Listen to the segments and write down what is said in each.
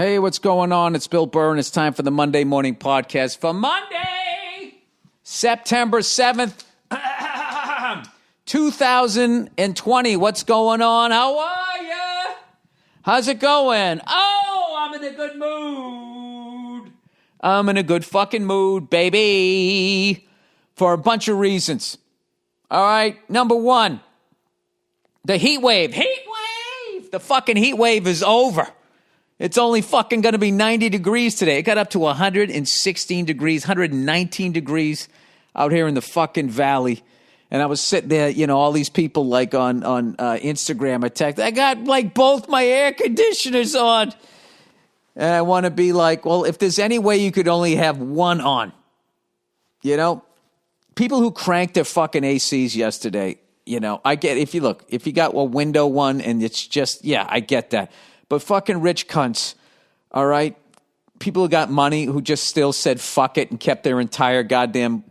Hey, what's going on? It's Bill Burr, and it's time for the Monday Morning Podcast for Monday, September 7th, 2020. What's going on? How are ya? How's it going? Oh, I'm in a good mood. I'm in a good fucking mood, baby, for a bunch of reasons. All right, number one, the heat wave. Heat wave! The fucking heat wave is over. It's only fucking going to be 90 degrees today. It got up to 116 degrees, 119 degrees out here in the fucking valley. And I was sitting there, you know, all these people like on Instagram or text. I got like both my air conditioners on. And I want to be like, well, if there's any way you could only have one on, you know, people who cranked their fucking ACs yesterday, you know, I get, if you got a window one and it's just, yeah, I get that. But fucking rich cunts, all right? People who got money who just still said fuck it and kept their entire goddamn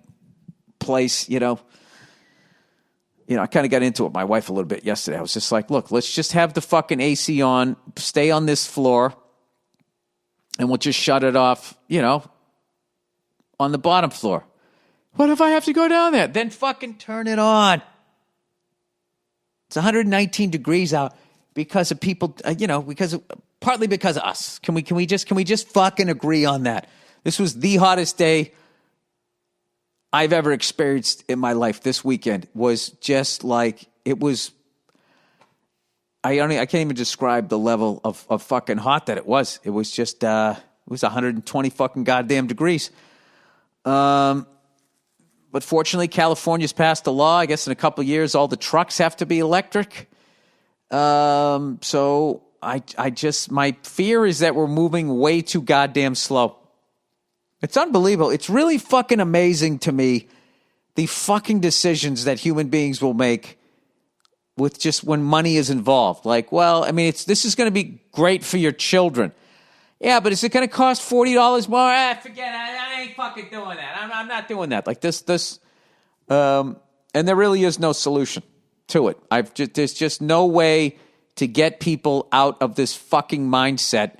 place, you know. I kind of got into it with my wife a little bit yesterday. I was just like, look, let's just have the fucking AC on, stay on this floor, and we'll just shut it off, you know, on the bottom floor. What if I have to go down there? Then fucking turn it on. It's 119 degrees out. Because of people, partly because of us. Can we just fucking agree on that? This was the hottest day I've ever experienced in my life. This weekend was just like, it was, I can't even describe the level of fucking hot that it was. It was just, it was 120 fucking goddamn degrees. But fortunately, California's passed a law. I guess in a couple of years, all the trucks have to be electric. So my fear is that we're moving way too goddamn slow. It's unbelievable. It's really fucking amazing to me, the fucking decisions that human beings will make with just when money is involved. Like, well, I mean, this is going to be great for your children. Yeah, but is it going to cost $40 more? Forget it. I ain't fucking doing that. I'm not doing that. Like this, and there really is no solution to it. There's just no way to get people out of this fucking mindset.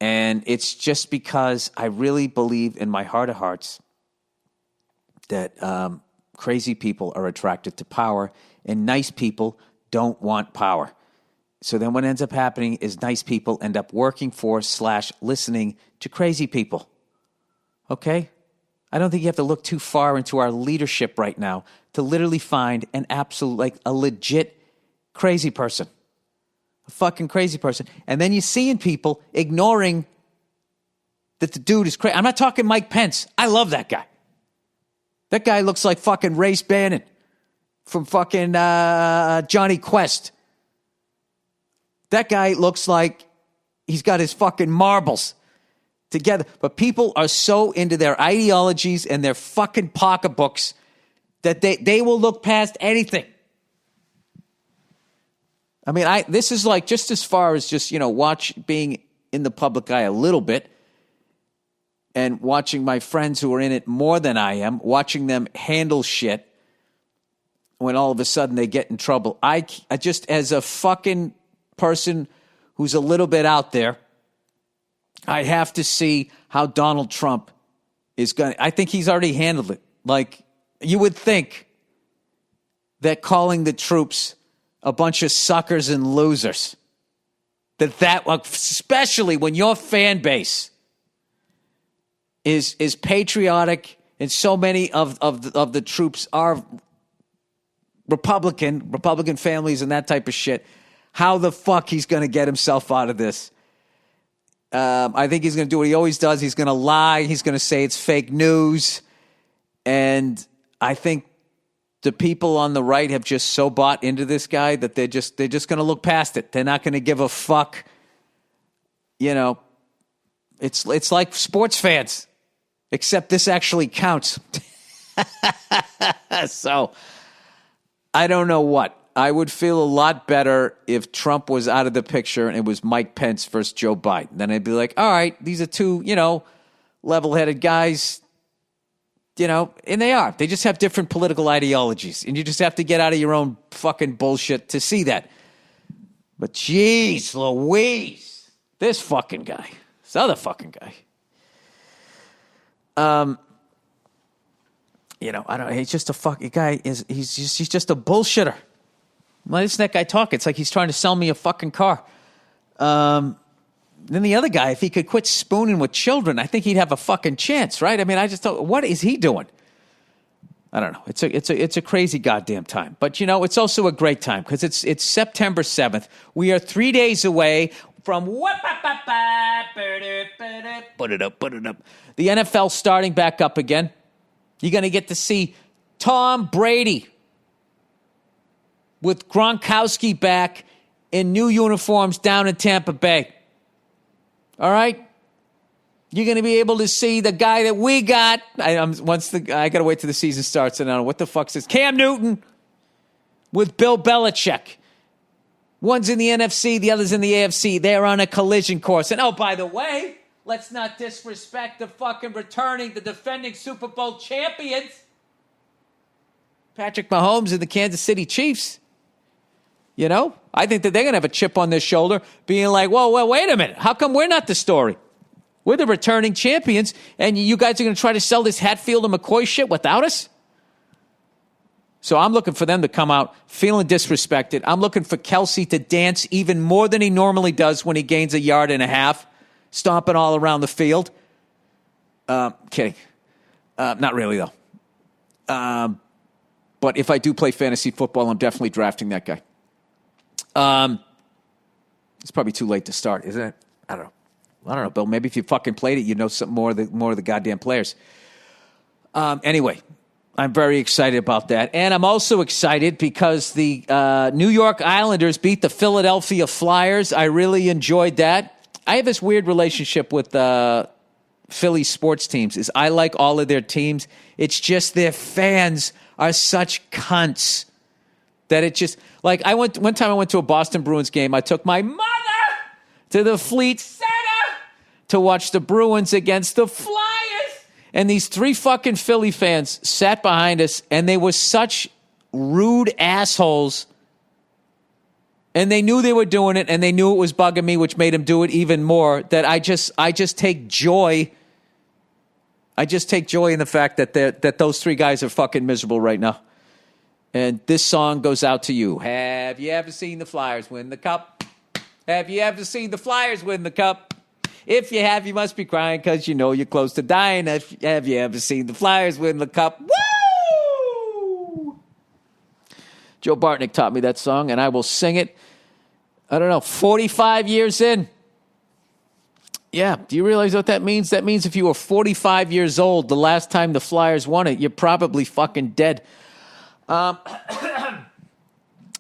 And it's just because I really believe in my heart of hearts that crazy people are attracted to power and nice people don't want power. So then what ends up happening is nice people end up working for / listening to crazy people. Okay? I don't think you have to look too far into our leadership right now to literally find an absolute, like a legit crazy person. A fucking crazy person. And then you're seeing people ignoring that the dude is crazy. I'm not talking Mike Pence. I love that guy. That guy looks like fucking Race Bannon from fucking Johnny Quest. That guy looks like he's got his fucking marbles together. But people are so into their ideologies and their fucking pocketbooks that they will look past anything. I mean, this is like just as far as just, being in the public eye a little bit and watching my friends who are in it more than I am, watching them handle shit when all of a sudden they get in trouble. I just, as a fucking person who's a little bit out there, I have to see how Donald Trump is going to, I think he's already handled it. Like, you would think that calling the troops a bunch of suckers and losers, that especially when your fan base is patriotic and so many of the troops are Republican families and that type of shit, how the fuck he's going to get himself out of this. I think he's going to do what he always does. He's going to lie. He's going to say it's fake news. And I think the people on the right have just so bought into this guy that they're just going to look past it. They're not going to give a fuck. It's like sports fans, except this actually counts. So I don't know what. I would feel a lot better if Trump was out of the picture and it was Mike Pence versus Joe Biden. Then I'd be like, all right, these are two, level-headed guys. And they are. They just have different political ideologies. And you just have to get out of your own fucking bullshit to see that. But geez, Louise. This fucking guy. This other fucking guy. I don't know. He's just a fucking guy. He's just a bullshitter. Why isn't that guy talking? It's like he's trying to sell me a fucking car. Then the other guy, if he could quit spooning with children, I think he'd have a fucking chance, right? I mean, I just don't. What is he doing? I don't know. It's a crazy goddamn time. But it's also a great time because it's September 7th. We are 3 days away from put it up. The NFL starting back up again. You're going to get to see Tom Brady with Gronkowski back in new uniforms down in Tampa Bay. All right? You're going to be able to see the guy that we got. I got to wait till the season starts. And I don't know what the fuck's this. Cam Newton with Bill Belichick. One's in the NFC, the other's in the AFC. They're on a collision course. And oh, by the way, let's not disrespect the defending Super Bowl champions, Patrick Mahomes and the Kansas City Chiefs. I think that they're going to have a chip on their shoulder being like, whoa, wait a minute. How come we're not the story? We're the returning champions, and you guys are going to try to sell this Hatfield and McCoy shit without us? So I'm looking for them to come out feeling disrespected. I'm looking for Kelsey to dance even more than he normally does when he gains 1.5 yards, stomping all around the field. Kidding. Not really, though. But if I do play fantasy football, I'm definitely drafting that guy. It's probably too late to start, isn't it? I don't know, Bill. Maybe if you fucking played it, you'd know some more of the goddamn players. Anyway, I'm very excited about that. And I'm also excited because the New York Islanders beat the Philadelphia Flyers. I really enjoyed that. I have this weird relationship with Philly sports teams. Is I like all of their teams. It's just their fans are such cunts that it just... Like, one time I went to a Boston Bruins game. I took my mother to the Fleet Center to watch the Bruins against the Flyers. And these 3 fucking Philly fans sat behind us, and they were such rude assholes. And they knew they were doing it, and they knew it was bugging me, which made them do it even more, that I just take joy. I just take joy in the fact that those 3 guys are fucking miserable right now. And this song goes out to you. Have you ever seen the Flyers win the cup? Have you ever seen the Flyers win the cup? If you have, you must be crying because you know you're close to dying. Have you ever seen the Flyers win the cup? Woo! Joe Bartnick taught me that song, and I will sing it, 45 years in. Yeah, do you realize what that means? That means if you were 45 years old the last time the Flyers won it, you're probably fucking dead.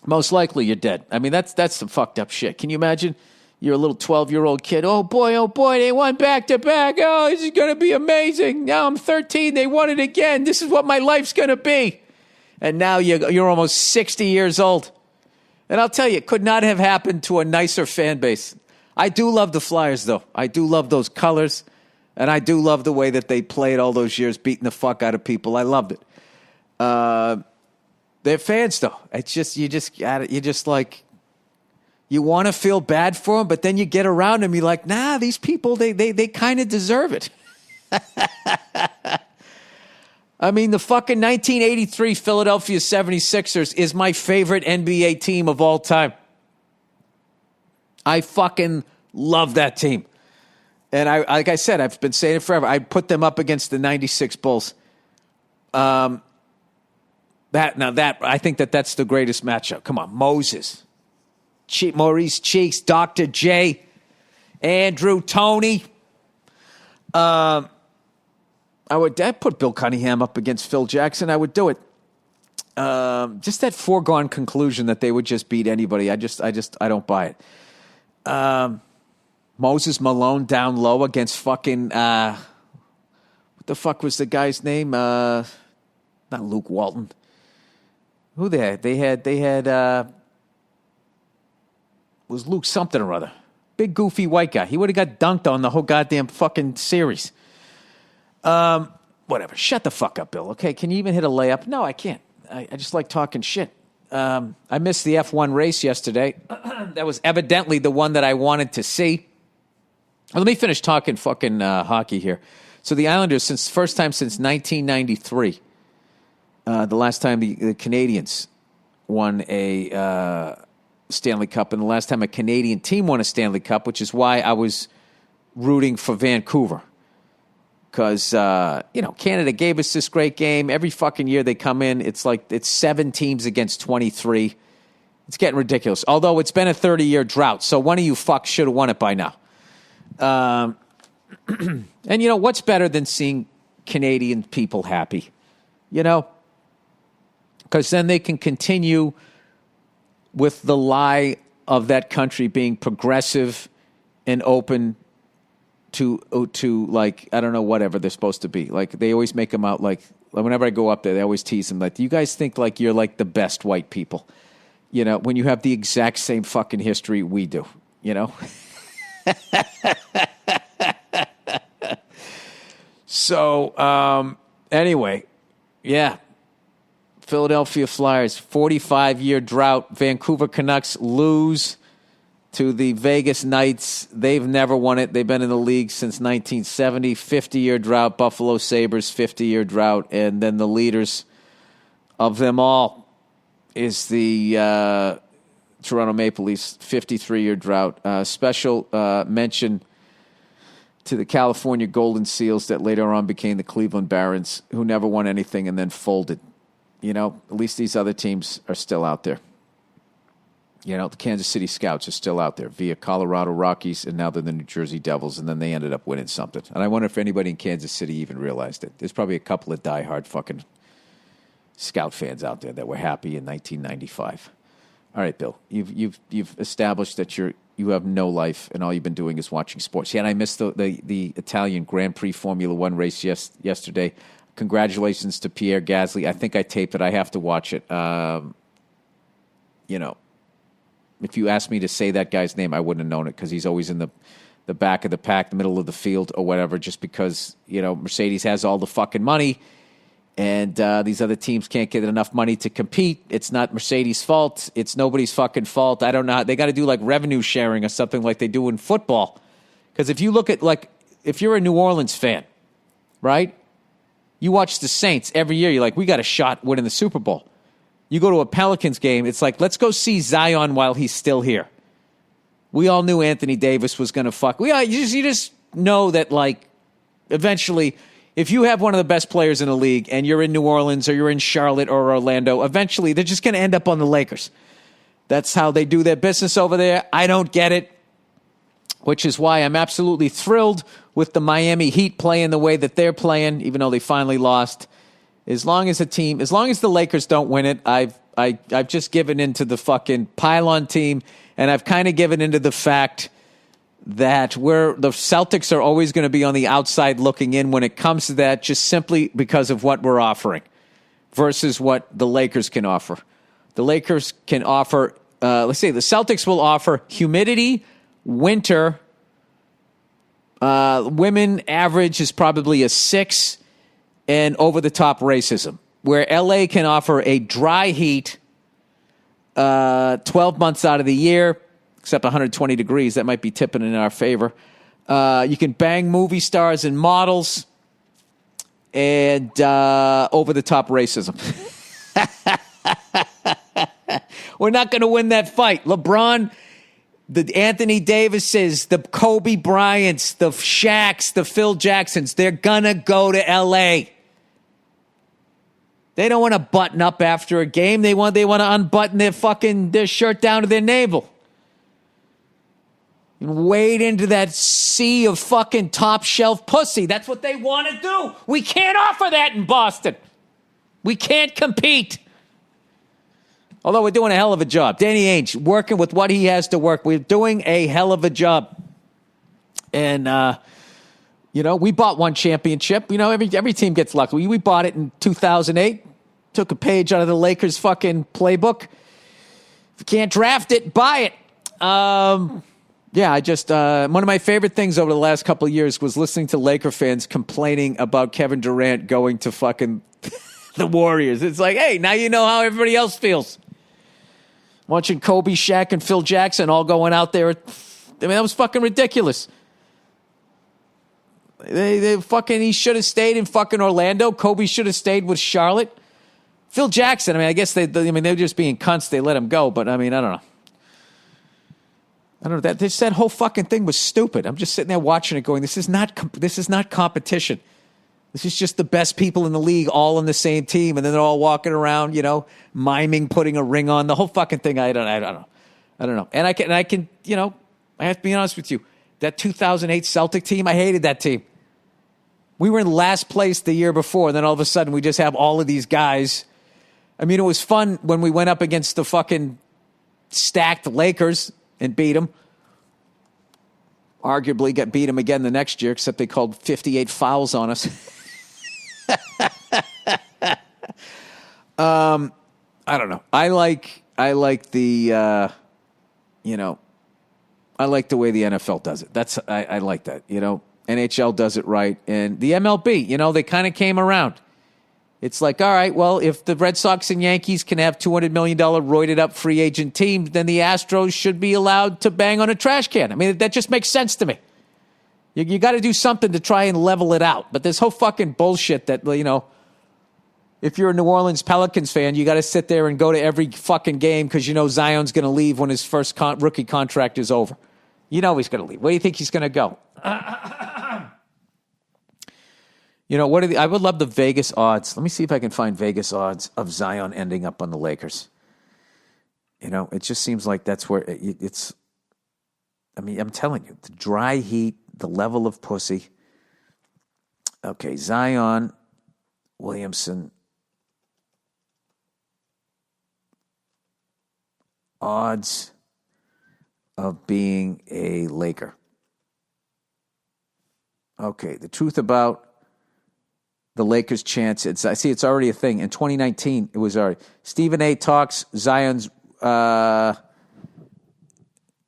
Most likely you're dead. I mean, that's some fucked up shit. Can you imagine? You're a little 12-year-old kid. Oh, boy, they won back-to-back. Oh, this is going to be amazing. Now I'm 13. They won it again. This is what my life's going to be. And now you're almost 60 years old. And I'll tell you, it could not have happened to a nicer fan base. I do love the Flyers, though. I do love those colors. And I do love the way that they played all those years, beating the fuck out of people. I loved it. They're fans, though. It's just, you want to feel bad for them, but then you get around them, you're like, nah, these people, they kind of deserve it. I mean, the fucking 1983 Philadelphia 76ers is my favorite NBA team of all time. I fucking love that team. And like I said, I've been saying it forever. I put them up against the 96 Bulls. I think that's the greatest matchup. Come on, Moses, Maurice Cheeks, Dr. J, Andrew Toney. I'd put Bill Cunningham up against Phil Jackson. I would do it. Just that foregone conclusion that they would just beat anybody. I don't buy it. Moses Malone down low against fucking what the fuck was the guy's name? Not Luke Walton. Who they had? They had was Luke something or other. Big goofy white guy. He would have got dunked on the whole goddamn fucking series. Whatever. Shut the fuck up, Bill. Okay, can you even hit a layup? No, I can't. I just like talking shit. I missed the F1 race yesterday. That was evidently the one that I wanted to see. Let me finish talking fucking hockey here. So the Islanders, first time since 1993, the last time the Canadiens won a Stanley Cup, and the last time a Canadian team won a Stanley Cup, which is why I was rooting for Vancouver. Because, Canada gave us this great game. Every fucking year they come in, it's 7 teams against 23. It's getting ridiculous. Although it's been a 30-year drought, so one of you fucks should have won it by now. And, what's better than seeing Canadian people happy? Because then they can continue with the lie of that country being progressive and open to I don't know, whatever they're supposed to be. Like, they always make them out like, whenever I go up there, they always tease them like, do you guys think like you're like the best white people? When you have the exact same fucking history we do, So, anyway, yeah. Philadelphia Flyers, 45-year drought. Vancouver Canucks lose to the Vegas Knights. They've never won it. They've been in the league since 1970. 50-year drought. Buffalo Sabres, 50-year drought. And then the leaders of them all is the Toronto Maple Leafs, 53-year drought. Special mention to the California Golden Seals that later on became the Cleveland Barons, who never won anything and then folded. At least these other teams are still out there. The Kansas City Scouts are still out there via Colorado Rockies, and now they're the New Jersey Devils, and then they ended up winning something. And I wonder if anybody in Kansas City even realized it. There's probably a couple of diehard fucking Scout fans out there that were happy in 1995. All right, Bill, you've established that you have no life, and all you've been doing is watching sports. Yeah, and I missed the Italian Grand Prix Formula One race yesterday. Congratulations to Pierre Gasly. I think I taped it. I have to watch it. If you asked me to say that guy's name, I wouldn't have known it because he's always in the back of the pack, the middle of the field or whatever, just because, Mercedes has all the fucking money and these other teams can't get enough money to compete. It's not Mercedes' fault. It's nobody's fucking fault. I don't know. They got to do like revenue sharing or something like they do in football. Because if you look at if you're a New Orleans fan, right? You watch the Saints every year. You're like, we got a shot winning the Super Bowl. You go to a Pelicans game. It's like, let's go see Zion while he's still here. We all knew Anthony Davis was going to fuck. You just know that, eventually, if you have one of the best players in the league and you're in New Orleans or you're in Charlotte or Orlando, eventually they're just going to end up on the Lakers. That's how they do their business over there. I don't get it, which is why I'm absolutely thrilled with the Miami Heat playing the way that they're playing, even though they finally lost. As long as the Lakers don't win it, I've just given into the fucking pylon team, and I've kind of given into the fact that the Celtics are always going to be on the outside looking in when it comes to that, just simply because of what we're offering versus what the Lakers can offer. The Lakers can offer, let's say the Celtics will offer humidity, winter. Women average is probably a 6, and over-the-top racism, where LA can offer a dry heat 12 months out of the year, except 120 degrees. That might be tipping in our favor. You can bang movie stars and models, and over-the-top racism. We're not going to win that fight. LeBron, the Anthony Davises, the Kobe Bryants, the Shaqs, the Phil Jacksons, they're going to go to L.A. They don't want to button up after a game. They want to unbutton their shirt down to their navel. And wade into that sea of fucking top shelf pussy. That's what they want to do. We can't offer that in Boston. We can't compete. Although we're doing a hell of a job. Danny Ainge, working with what he has to work. We're doing a hell of a job. And, we bought one championship. Every team gets lucky. We bought it in 2008. Took a page out of the Lakers' fucking playbook. If you can't draft it, buy it. One of my favorite things over the last couple of years was listening to Laker fans complaining about Kevin Durant going to fucking the Warriors. It's like, hey, now you know how everybody else feels. Watching Kobe, Shaq, and Phil Jackson all going out there. I mean, that was fucking ridiculous. He should have stayed in fucking Orlando. Kobe should have stayed with Charlotte. Phil Jackson, I guess they were just being cunts. They let him go, but I don't know. That whole fucking thing was stupid. I'm just sitting there watching it going, this is not competition. This is just the best people in the league all on the same team, and then they're all walking around, miming, putting a ring on. The whole fucking thing, I don't know. And I can, I have to be honest with you. That 2008 Celtic team, I hated that team. We were in last place the year before, and then all of a sudden we just have all of these guys. It was fun when we went up against the fucking stacked Lakers and beat them. Arguably beat them again the next year, except they called 58 fouls on us. I don't know. I like the, I like the way the NFL does it. I like that, NHL does it right. And the MLB, they kind of came around. It's like, all right, well, if the Red Sox and Yankees can have $200 million roided up free agent teams, then the Astros should be allowed to bang on a trash can. That just makes sense to me. You got to do something to try and level it out. But this whole fucking bullshit that, if you're a New Orleans Pelicans fan, you got to sit there and go to every fucking game because Zion's going to leave when his first rookie contract is over. He's going to leave. Where do you think he's going to go? I would love the Vegas odds. Let me see if I can find Vegas odds of Zion ending up on the Lakers. It just seems like that's where it's. I'm telling you, the dry heat, the level of pussy. Okay, Zion, Williamson, odds of being a Laker. Okay, the truth about the Lakers' chance. I see it's already a thing. In 2019, it was already. Stephen A. talks Zion's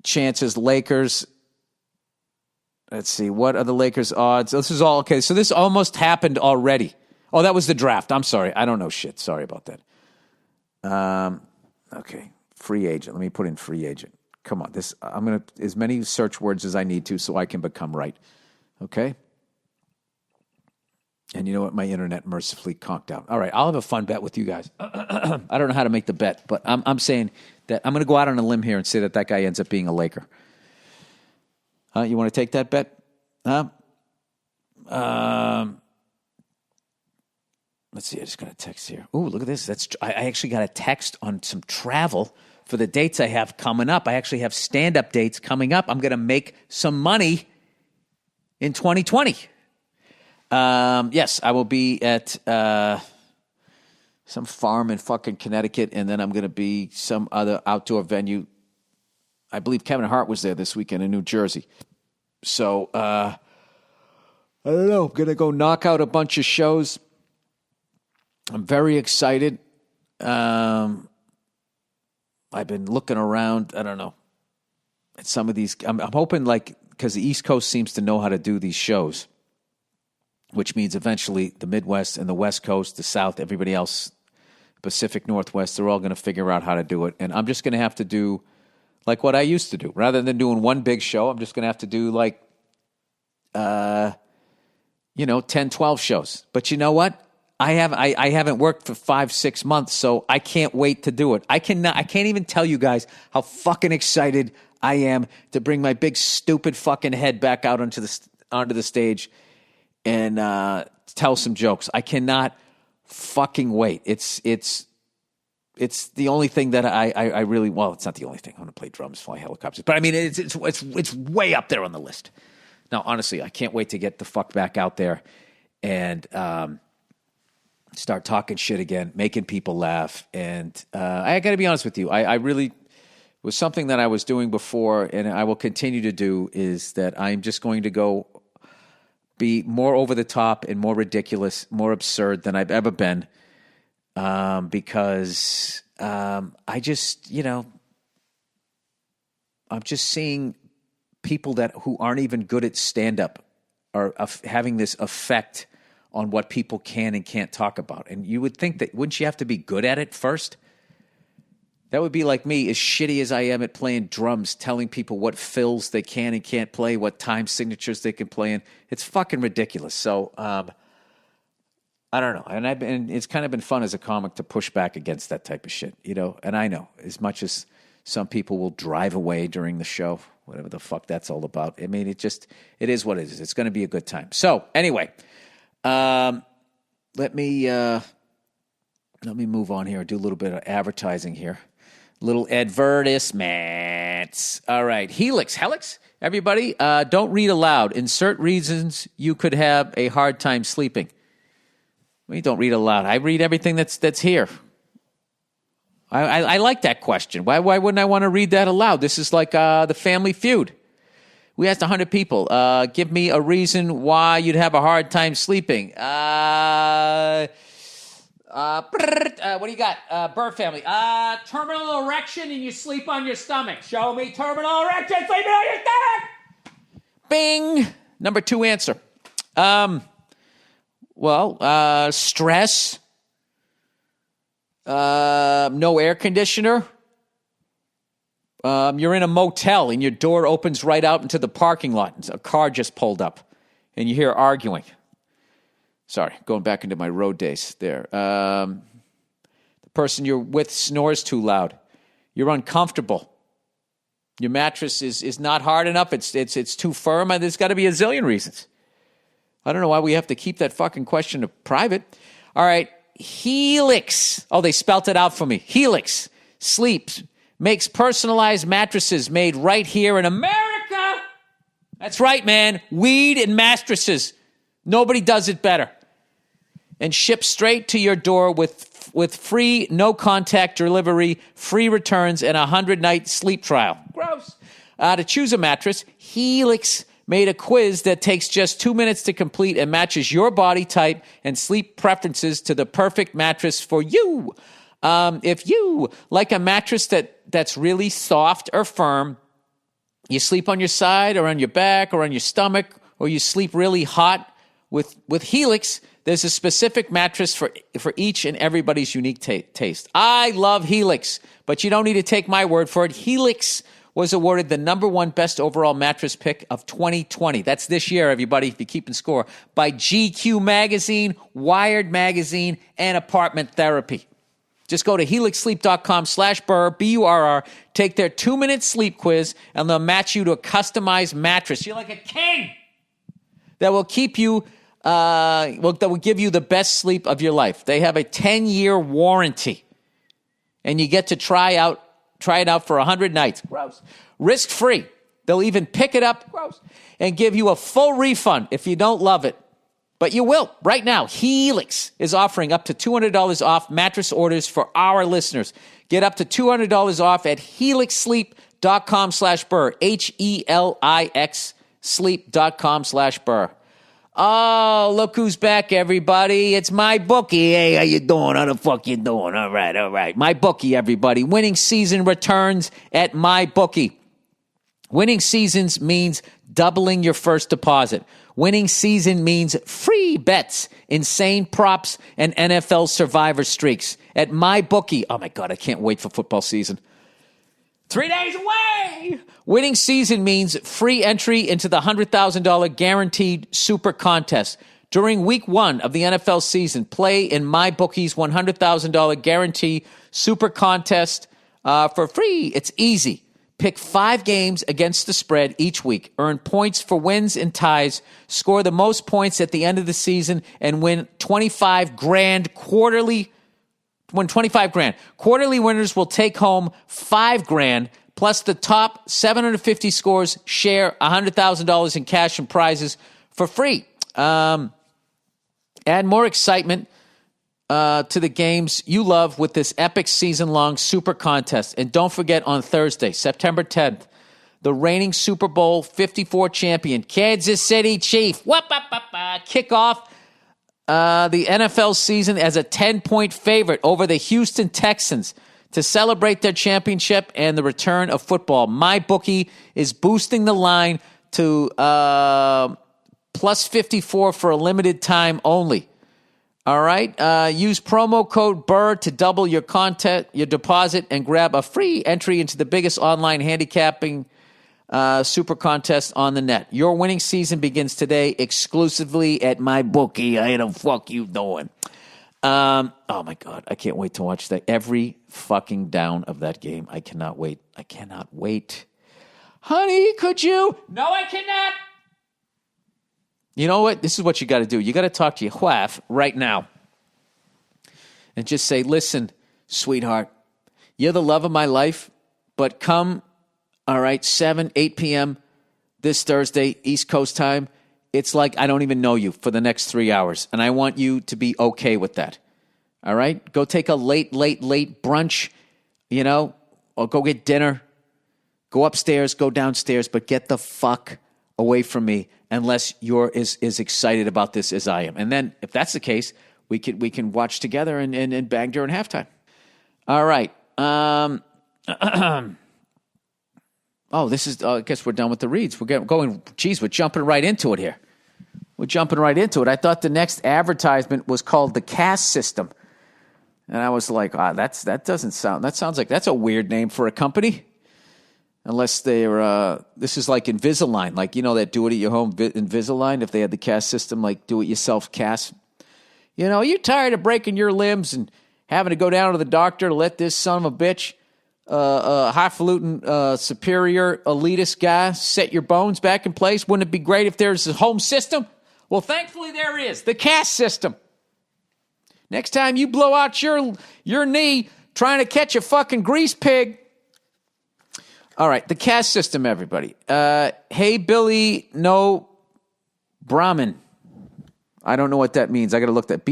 chances. Lakers. Let's see. What are the Lakers' odds? This is all okay. So this almost happened already. Oh, that was the draft. I'm sorry. I don't know shit. Sorry about that. Okay. Free agent. Let me put in free agent. Come on. I'm going to as many search words as I need to so I can become right. Okay? And you know what? My internet mercifully conked out. All right, I'll have a fun bet with you guys. I don't know how to make the bet, but I'm saying that I'm going to go out on a limb here and say that guy ends up being a Laker. You want to take that bet? Huh? Let's see. I just got a text here. Ooh, look at this. I actually got a text on some travel for the dates I have coming up. I actually have stand-up dates coming up. I'm going to make some money in 2020. Yes, I will be at some farm in fucking Connecticut, and then I'm going to be some other outdoor venue. I believe Kevin Hart was there this weekend in New Jersey. So, I don't know. I'm going to go knock out a bunch of shows. I'm very excited. I've been looking around, I don't know, at some of these. I'm hoping, because the East Coast seems to know how to do these shows, which means eventually the Midwest and the West Coast, the South, everybody else, Pacific Northwest, they're all going to figure out how to do it. And I'm just going to have to do like what I used to do. Rather than doing one big show, I'm just going to have to do 10, 12 shows. But you know what? I haven't worked for 5-6 months, so I can't wait to do it. I can't even tell you guys how fucking excited I am to bring my big stupid fucking head back out onto the stage and tell some jokes. I cannot fucking wait. It's the only thing that I really, well, it's not the only thing. I want to play drums, fly helicopters, but I mean it's way up there on the list. Now, honestly, I can't wait to get the fuck back out there and start talking shit again, making people laugh. And I got to be honest with you, I really was something that I was doing before, and I will continue to do, is that I'm just going to go be more over the top and more ridiculous, more absurd than I've ever been, because I just, I'm just seeing people who aren't even good at stand-up are having this effect on what people can and can't talk about. And you would think that, wouldn't you have to be good at it first? That would be like me, as shitty as I am at playing drums, telling people what fills they can and can't play, what time signatures they can play in. It's fucking ridiculous. So, I don't know. And it's kind of been fun as a comic to push back against that type of shit, you know? And I know, as much as some people will drive away during the show, whatever the fuck that's all about. I mean, it is what it is. It's going to be a good time. So, anyway, let me move on here. Do a little bit of advertising here. Little advertisements. All right. Helix. Everybody, don't read aloud. Insert reasons you could have a hard time sleeping. We don't read aloud. I read everything that's here. I like that question. Why wouldn't I want to read that aloud? This is like the Family Feud. We asked 100 people, give me a reason why you'd have a hard time sleeping. What do you got? Burr family. Terminal erection and you sleep on your stomach. Show me terminal erection, sleeping on your stomach. Bing. Number 2 answer. Stress. No air conditioner. You're in a motel and your door opens right out into the parking lot. A car just pulled up and you hear arguing. Sorry, going back into my road days there. The person you're with snores too loud. You're uncomfortable. Your mattress is not hard enough. It's too firm. There's got to be a zillion reasons. I don't know why we have to keep that fucking question private. All right, Helix. Oh, they spelt it out for me. Helix Sleeps makes personalized mattresses made right here in America. That's right, man. Weed and mattresses. Nobody does it better. And shipped straight to your door with free, no-contact delivery, free returns, and a 100-night sleep trial. Gross. To choose a mattress, Helix made a quiz that takes just 2 minutes to complete and matches your body type and sleep preferences to the perfect mattress for you. If you like a mattress that's really soft or firm, you sleep on your side or on your back or on your stomach, or you sleep really hot, with Helix, there's a specific mattress for each and everybody's unique taste. I love Helix, but you don't need to take my word for it. Helix was awarded the #1 best overall mattress pick of 2020. That's this year, everybody, if you're keeping score, by GQ Magazine, Wired Magazine, and Apartment Therapy. Just go to helixsleep.com/Burr, B-U-R-R, take their 2-minute sleep quiz, and they'll match you to a customized mattress. You're like a king! That will keep you, that will give you the best sleep of your life. They have a 10-year warranty, and you get to try it out for 100 nights. Gross. Risk-free. They'll even pick it up, gross, and give you a full refund if you don't love it. But you will. Right now, Helix is offering up to $200 off mattress orders for our listeners. Get up to $200 off at helixsleep.com/Burr, Helix sleep.com/Burr. Oh, look who's back, everybody. It's my bookie. Hey, how you doing? How the fuck you doing? All right. My bookie, everybody. Winning season returns at my bookie. Winning seasons means doubling your first deposit. Winning season means free bets, insane props, and NFL survivor streaks. At my bookie, oh my God, I can't wait for football season. 3 days away! Winning season means free entry into the $100,000 guaranteed super contest. During week 1 of the NFL season, play in MyBookie's $100,000 guarantee super contest for free. It's easy. Pick 5 games against the spread each week. Earn points for wins and ties. Score the most points at the end of the season and win $25,000 quarterly. Win $25,000. Quarterly winners will take home $5,000, plus the top 750 scores share $100,000 in cash and prizes for free. Add more excitement to the games you love with this epic season-long super contest. And don't forget, on Thursday, September 10th, the reigning Super Bowl 54 champion, Kansas City Chiefs, kick off the NFL season as a 10-point favorite over the Houston Texans to celebrate their championship and the return of football. MyBookie is boosting the line to plus 54 for a limited time only. All right. Use promo code Burr to double your deposit, and grab a free entry into the biggest online handicapping super contest on the net. Your winning season begins today exclusively at MyBookie. How the fuck you doing? Oh my God. I can't wait to watch that. Every fucking down of that game. I cannot wait. I cannot wait. Honey, could you? No, I cannot. You know what? This is what you got to do. You got to talk to your wife right now and just say, listen, sweetheart, you're the love of my life, but come, all right, 7, 8 p.m. this Thursday, East Coast time, it's like I don't even know you for the next 3 hours, and I want you to be okay with that, all right? Go take a late brunch, or go get dinner. Go upstairs, go downstairs, but get the fuck away from me unless you're as excited about this as I am. And then, if that's the case, we can watch together and bang during halftime. All right. This is. I guess we're done with the reads. We're going. Geez, we're jumping right into it here. We're jumping right into it. I thought the next advertisement was called the caste system, and I was like, that sounds like that's a weird name for a company. Unless they're, this is like Invisalign, like, that do-it-at-your-home Invisalign, if they had the caste system, like do-it-yourself cast. You're tired of breaking your limbs and having to go down to the doctor to let this son of a bitch, highfalutin, superior, elitist guy set your bones back in place. Wouldn't it be great if there's a home system? Well, thankfully there is, the caste system. Next time you blow out your knee trying to catch a fucking grease pig. All right, the caste system, everybody. Hey, Billy, no Brahmin. I don't know what that means. I got to look that.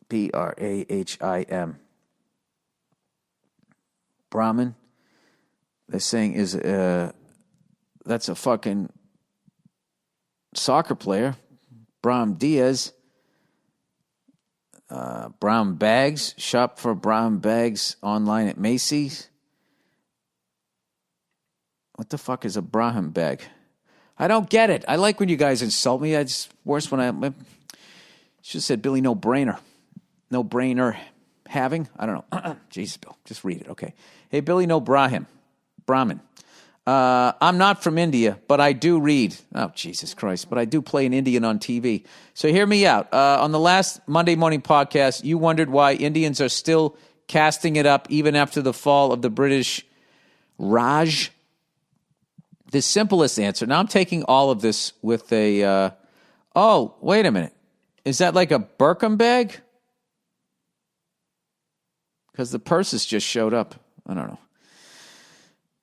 B-R-A-H-I-M. Brahmin. They're saying is that's a fucking soccer player. Brahm Diaz. Brown bags. Shop for brown bags online at Macy's. What the fuck is a Braham bag? I don't get it. I like when you guys insult me. It's worse when I should have said Billy no brainer. No brainer having? I don't know. Jesus, Bill. Just read it. Okay. Hey, Billy no Brahmin. I'm not from India, but I do read. Oh, Jesus Christ. But I do play an Indian on TV. So hear me out. On the last Monday morning podcast, you wondered why Indians are still casting it up even after the fall of the British Raj. The simplest answer. Now I'm taking all of this with a, wait a minute. Is that like a Birkin bag? Because the purses just showed up. I don't know.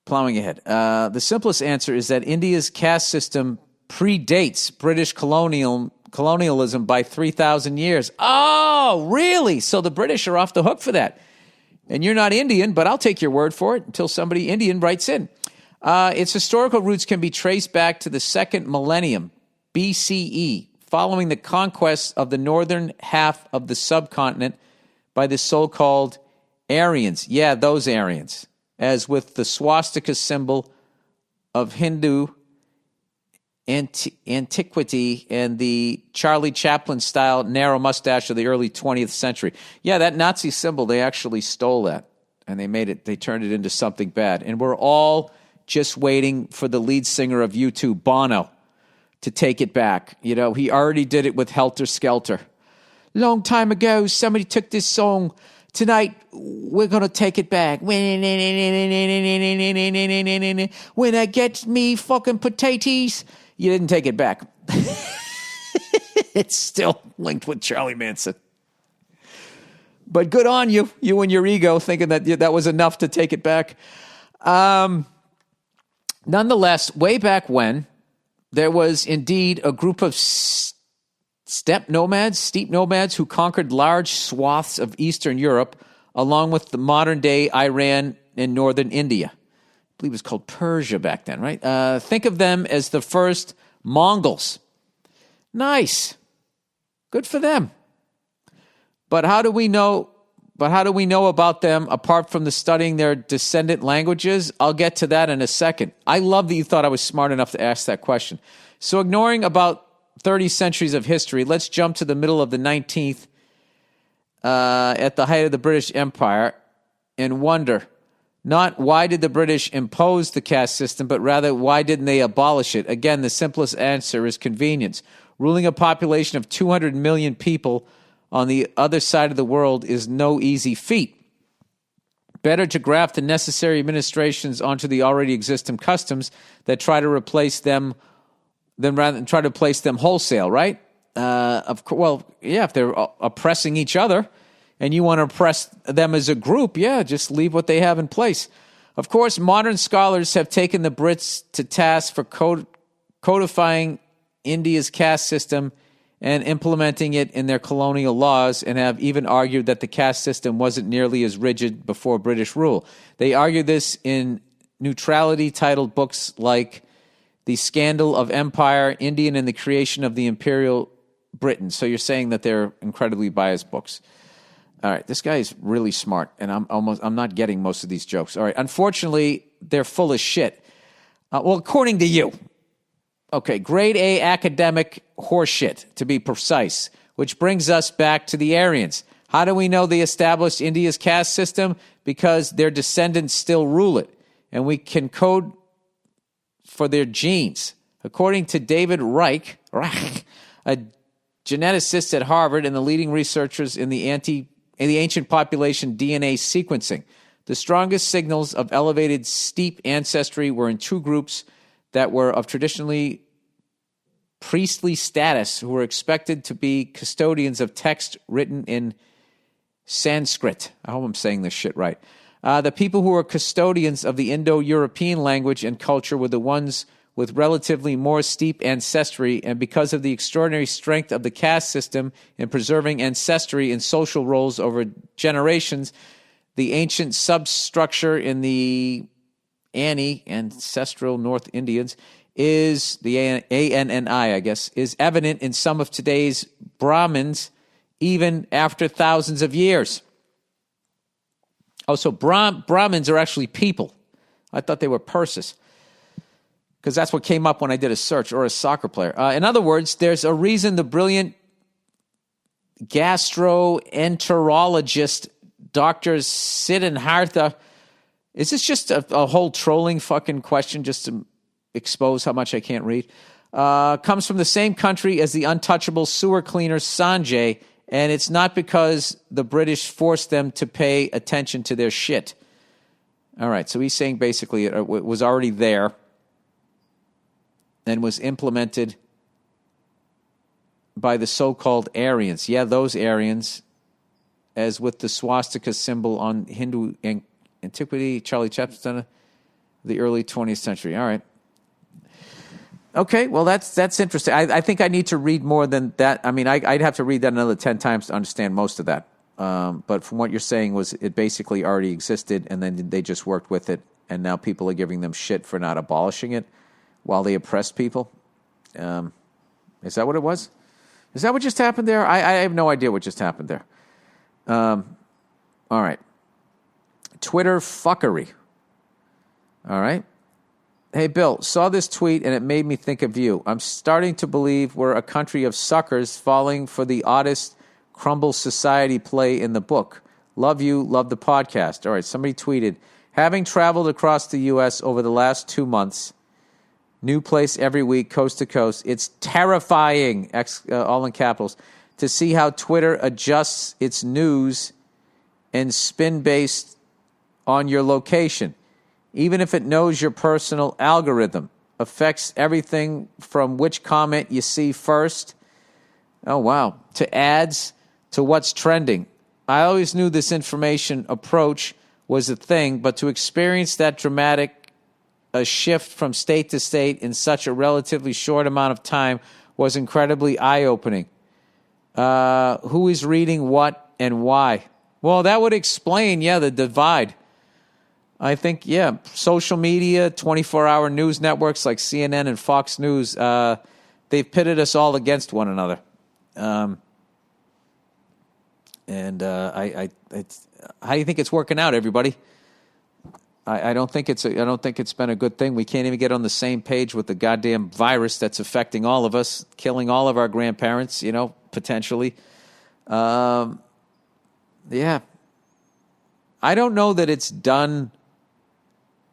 Plowing ahead. The simplest answer is that India's caste system predates British colonialism by 3,000 years. Oh, really? So the British are off the hook for that. And you're not Indian, but I'll take your word for it until somebody Indian writes in. Its historical roots can be traced back to the second millennium, BCE, following the conquest of the northern half of the subcontinent by the so-called Aryans. Yeah, those Aryans. As with the swastika symbol of Hindu antiquity and the Charlie Chaplin-style narrow mustache of the early 20th century. Yeah, that Nazi symbol, they actually stole that, and they turned it into something bad. And we're all just waiting for the lead singer of U2, Bono, to take it back. He already did it with Helter Skelter. Long time ago, somebody took this song. Tonight, we're going to take it back. When I get me fucking potatoes. You didn't take it back. It's still linked with Charlie Manson. But good on you. You and your ego thinking that was enough to take it back. Nonetheless, way back when, there was indeed a group of steep nomads who conquered large swaths of Eastern Europe, along with the modern-day Iran and northern India. I believe it was called Persia back then, right? Think of them as the first Mongols. Nice. Good for them. But how do we know But how do we know about them apart from the studying their descendant languages? I'll get to that in a second. I love that you thought I was smart enough to ask that question. So ignoring about 30 centuries of history, let's jump to the middle of the 19th at the height of the British Empire and wonder, not why did the British impose the caste system, but rather why didn't they abolish it? Again, the simplest answer is convenience. Ruling a population of 200 million people on the other side of the world is no easy feat. Better to graft the necessary administrations onto the already existing customs that try to replace them than rather than try to replace them wholesale, right? If they're oppressing each other and you want to oppress them as a group, just leave what they have in place. Of course, modern scholars have taken the Brits to task for codifying India's caste system and implementing it in their colonial laws, and have even argued that the caste system wasn't nearly as rigid before British rule. They argue this in neutrality-titled books like The Scandal of Empire, Indian and the Creation of the Imperial Britain. So you're saying that they're incredibly biased books. All right, this guy is really smart, and I'm not getting most of these jokes. All right, unfortunately, they're full of shit. According to you. Okay, grade A academic horseshit, to be precise, which brings us back to the Aryans. How do we know they established India's caste system? Because their descendants still rule it, and we can code for their genes. According to David Reich, a geneticist at Harvard and the leading researchers in the ancient population DNA sequencing, the strongest signals of elevated steep ancestry were in two groups that were of traditionally priestly status, who were expected to be custodians of text written in Sanskrit. I hope I'm saying this shit right. The people who were custodians of the Indo-European language and culture were the ones with relatively more steep ancestry, and because of the extraordinary strength of the caste system in preserving ancestry and social roles over generations, the ancient substructure in the Ani, ancestral North Indians, is the ANNI, I guess, is evident in some of today's Brahmins, even after thousands of years. Oh, so Brahmins are actually people. I thought they were purses, because that's what came up when I did a search, or a soccer player. In other words, there's a reason the brilliant gastroenterologist Dr. Siddhartha. Is this just a whole trolling fucking question just to expose how much I can't read? Comes from the same country as the untouchable sewer cleaner Sanjay, and it's not because the British forced them to pay attention to their shit. All right, so he's saying basically it was already there and was implemented by the so-called Aryans. Yeah, those Aryans, as with the swastika symbol on Hindu antiquity, Charlie Chaplin, the early 20th century. All right. Okay, well, that's interesting. I think I need to read more than that. I mean, I'd have to read that another 10 times to understand most of that. But from what you're saying was it basically already existed, and then they just worked with it, and now people are giving them shit for not abolishing it while they oppressed people. Is that what it was? Is that what just happened there? I have no idea what just happened there. All right. Twitter fuckery. All right. Hey, Bill, saw this tweet and it made me think of you. I'm starting to believe we're a country of suckers falling for the oddest crumble society play in the book. Love you, love the podcast. All right, somebody tweeted, having traveled across the U.S. over the last 2 months, new place every week, coast to coast, it's terrifying, all in capitals, to see how Twitter adjusts its news and spin based on your location. Even if it knows your personal algorithm, affects everything from which comment you see first, oh wow, to ads, to what's trending. I always knew this information approach was a thing, but to experience that dramatic a shift from state to state in such a relatively short amount of time was incredibly eye-opening. Who is reading what and why? Well, that would explain, the divide. I think, social media, 24-hour news networks like CNN and Fox News, they've pitted us all against one another. And how do you think it's working out, everybody? I don't think it's been a good thing. We can't even get on the same page with the goddamn virus that's affecting all of us, killing all of our grandparents, potentially. Yeah. I don't know that it's done.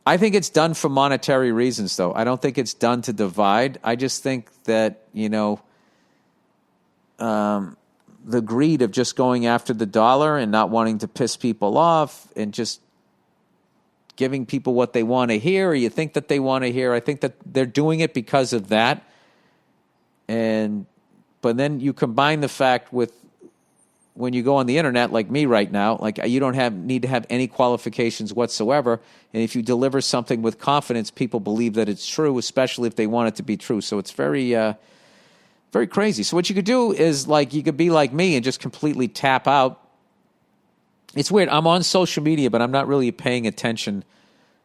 I think it's done for monetary reasons, though. I don't think it's done to divide. I just think that, the greed of just going after the dollar and not wanting to piss people off and just giving people what they want to hear or you think that they want to hear. I think that they're doing it because of that. But then you combine the fact with when you go on the internet like me right now, like you don't need to have any qualifications whatsoever. And if you deliver something with confidence, people believe that it's true, especially if they want it to be true. So it's very, very crazy. So what you could do is you could be like me and just completely tap out. It's weird. I'm on social media, but I'm not really paying attention.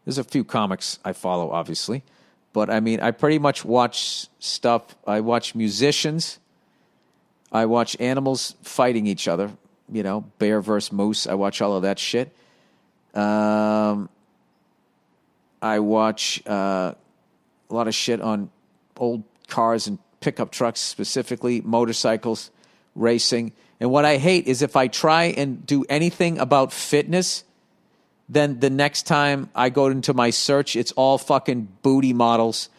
There's a few comics I follow, obviously. But, I pretty much watch stuff. I watch musicians. I watch animals fighting each other. Bear versus moose. I watch all of that shit. I watch a lot of shit on old cars and pickup trucks, specifically motorcycles, racing. And what I hate is if I try and do anything about fitness, then the next time I go into my search, it's all fucking booty models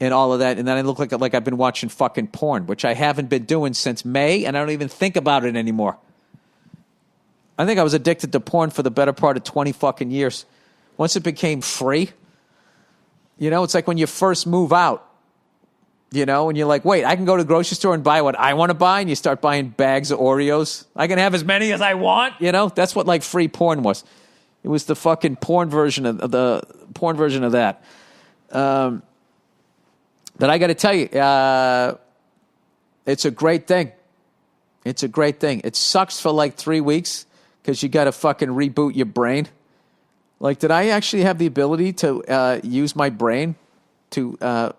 and all of that. And then I look like I've been watching fucking porn, which I haven't been doing since May, and I don't even think about it anymore. I think I was addicted to porn for the better part of 20 fucking years. Once it became free, it's like when you first move out. And you're like, wait, I can go to the grocery store and buy what I want to buy, and you start buying bags of Oreos. I can have as many as I want, That's what free porn was. It was the fucking porn version of that. But I got to tell you, it's a great thing. It's a great thing. It sucks for 3 weeks because you got to fucking reboot your brain. Did I actually have the ability to use my brain to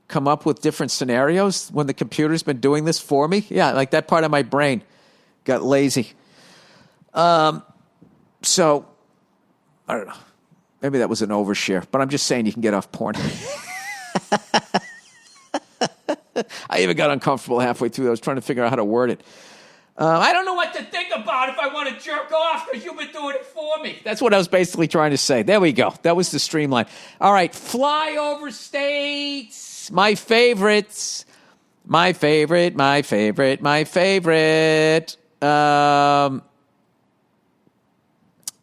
come up with different scenarios when the computer's been doing this for me? Yeah, that part of my brain got lazy. So, I don't know. Maybe that was an overshare, but I'm just saying you can get off porn. I even got uncomfortable halfway through. I was trying to figure out how to word it. I don't know what to think about if I want to jerk off because you've been doing it for me. That's what I was basically trying to say. There we go. That was the streamline. All right, flyover states. My favorites. My favorite.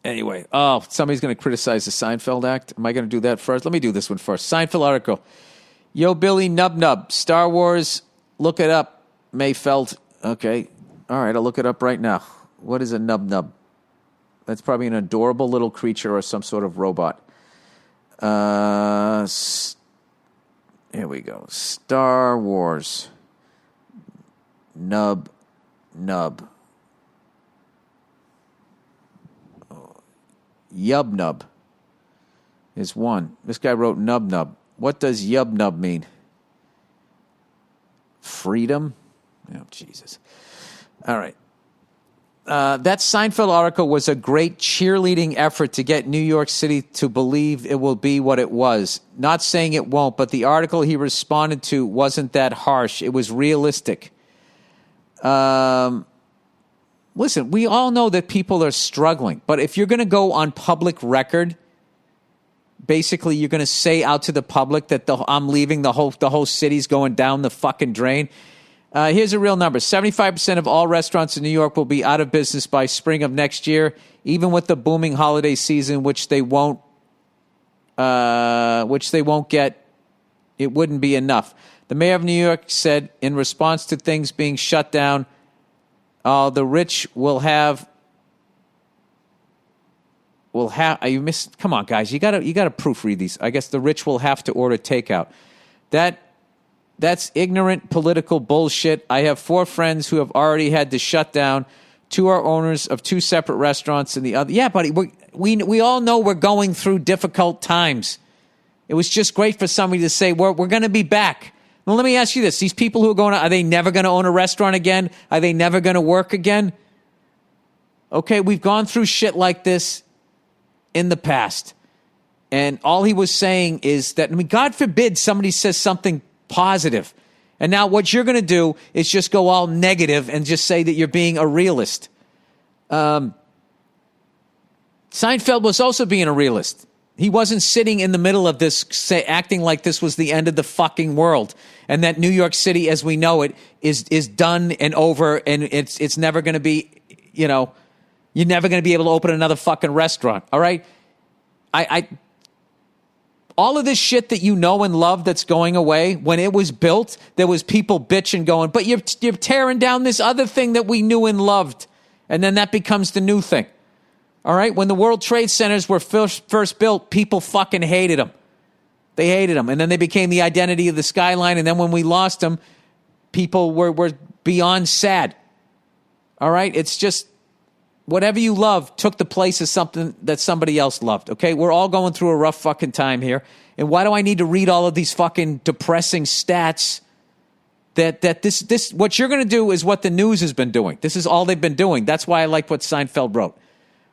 Anyway, somebody's going to criticize the Seinfeld act. Am I going to do that first? Let me do this one first. Seinfeld article. Yo, Billy Nub Nub. Star Wars. Look it up. Mayfeld. Okay. All right, I'll look it up right now. What is a Nub Nub? That's probably an adorable little creature or some sort of robot. Here we go. Star Wars. Nub. Yub Nub is one. This guy wrote Nub Nub. What does Yub Nub mean? Freedom? Oh, Jesus. All right. That Seinfeld article was a great cheerleading effort to get New York City to believe it will be what it was. Not saying it won't, but the article he responded to wasn't that harsh. It was realistic. Listen, we all know that people are struggling, but if you're going to go on public record, basically you're going to say out to the public that I'm leaving, the whole city's going down the fucking drain. Here's a real number. 75% of all restaurants in New York will be out of business by spring of next year, even with the booming holiday season, which they won't get. It wouldn't be enough. The mayor of New York said in response to things being shut down, the rich will have. You missed. Come on, guys. You gotta proofread these. I guess the rich will have to order takeout. That's ignorant political bullshit. I have 4 friends who have already had to shut down. 2 are owners of 2 separate restaurants, and the other. Yeah, buddy. We all know we're going through difficult times. It was just great for somebody to say we're going to be back. Well, let me ask you this: these people who are going, are they never going to own a restaurant again? Are they never going to work again? Okay, we've gone through shit like this in the past. And all he was saying is that, I mean, God forbid somebody says something positive. And now what you're going to do is just go all negative and just say that you're being a realist. Seinfeld was also being a realist. He wasn't sitting in the middle of this, acting like this was the end of the fucking world, and that New York City, as we know it, is done and over, and it's never going to be, you're never going to be able to open another fucking restaurant. All right, all of this shit that you know and love that's going away. When it was built, there was people bitching, going, "But you're tearing down this other thing that we knew and loved," and then that becomes the new thing. All right? When the World Trade Centers were first built, people fucking hated them. They hated them. And then they became the identity of the skyline. And then when we lost them, people were beyond sad. All right? It's just whatever you love took the place of something that somebody else loved. Okay? We're all going through a rough fucking time here. And why do I need to read all of these fucking depressing stats? That this what you're going to do is what the news has been doing. This is all they've been doing. That's why I like what Seinfeld wrote.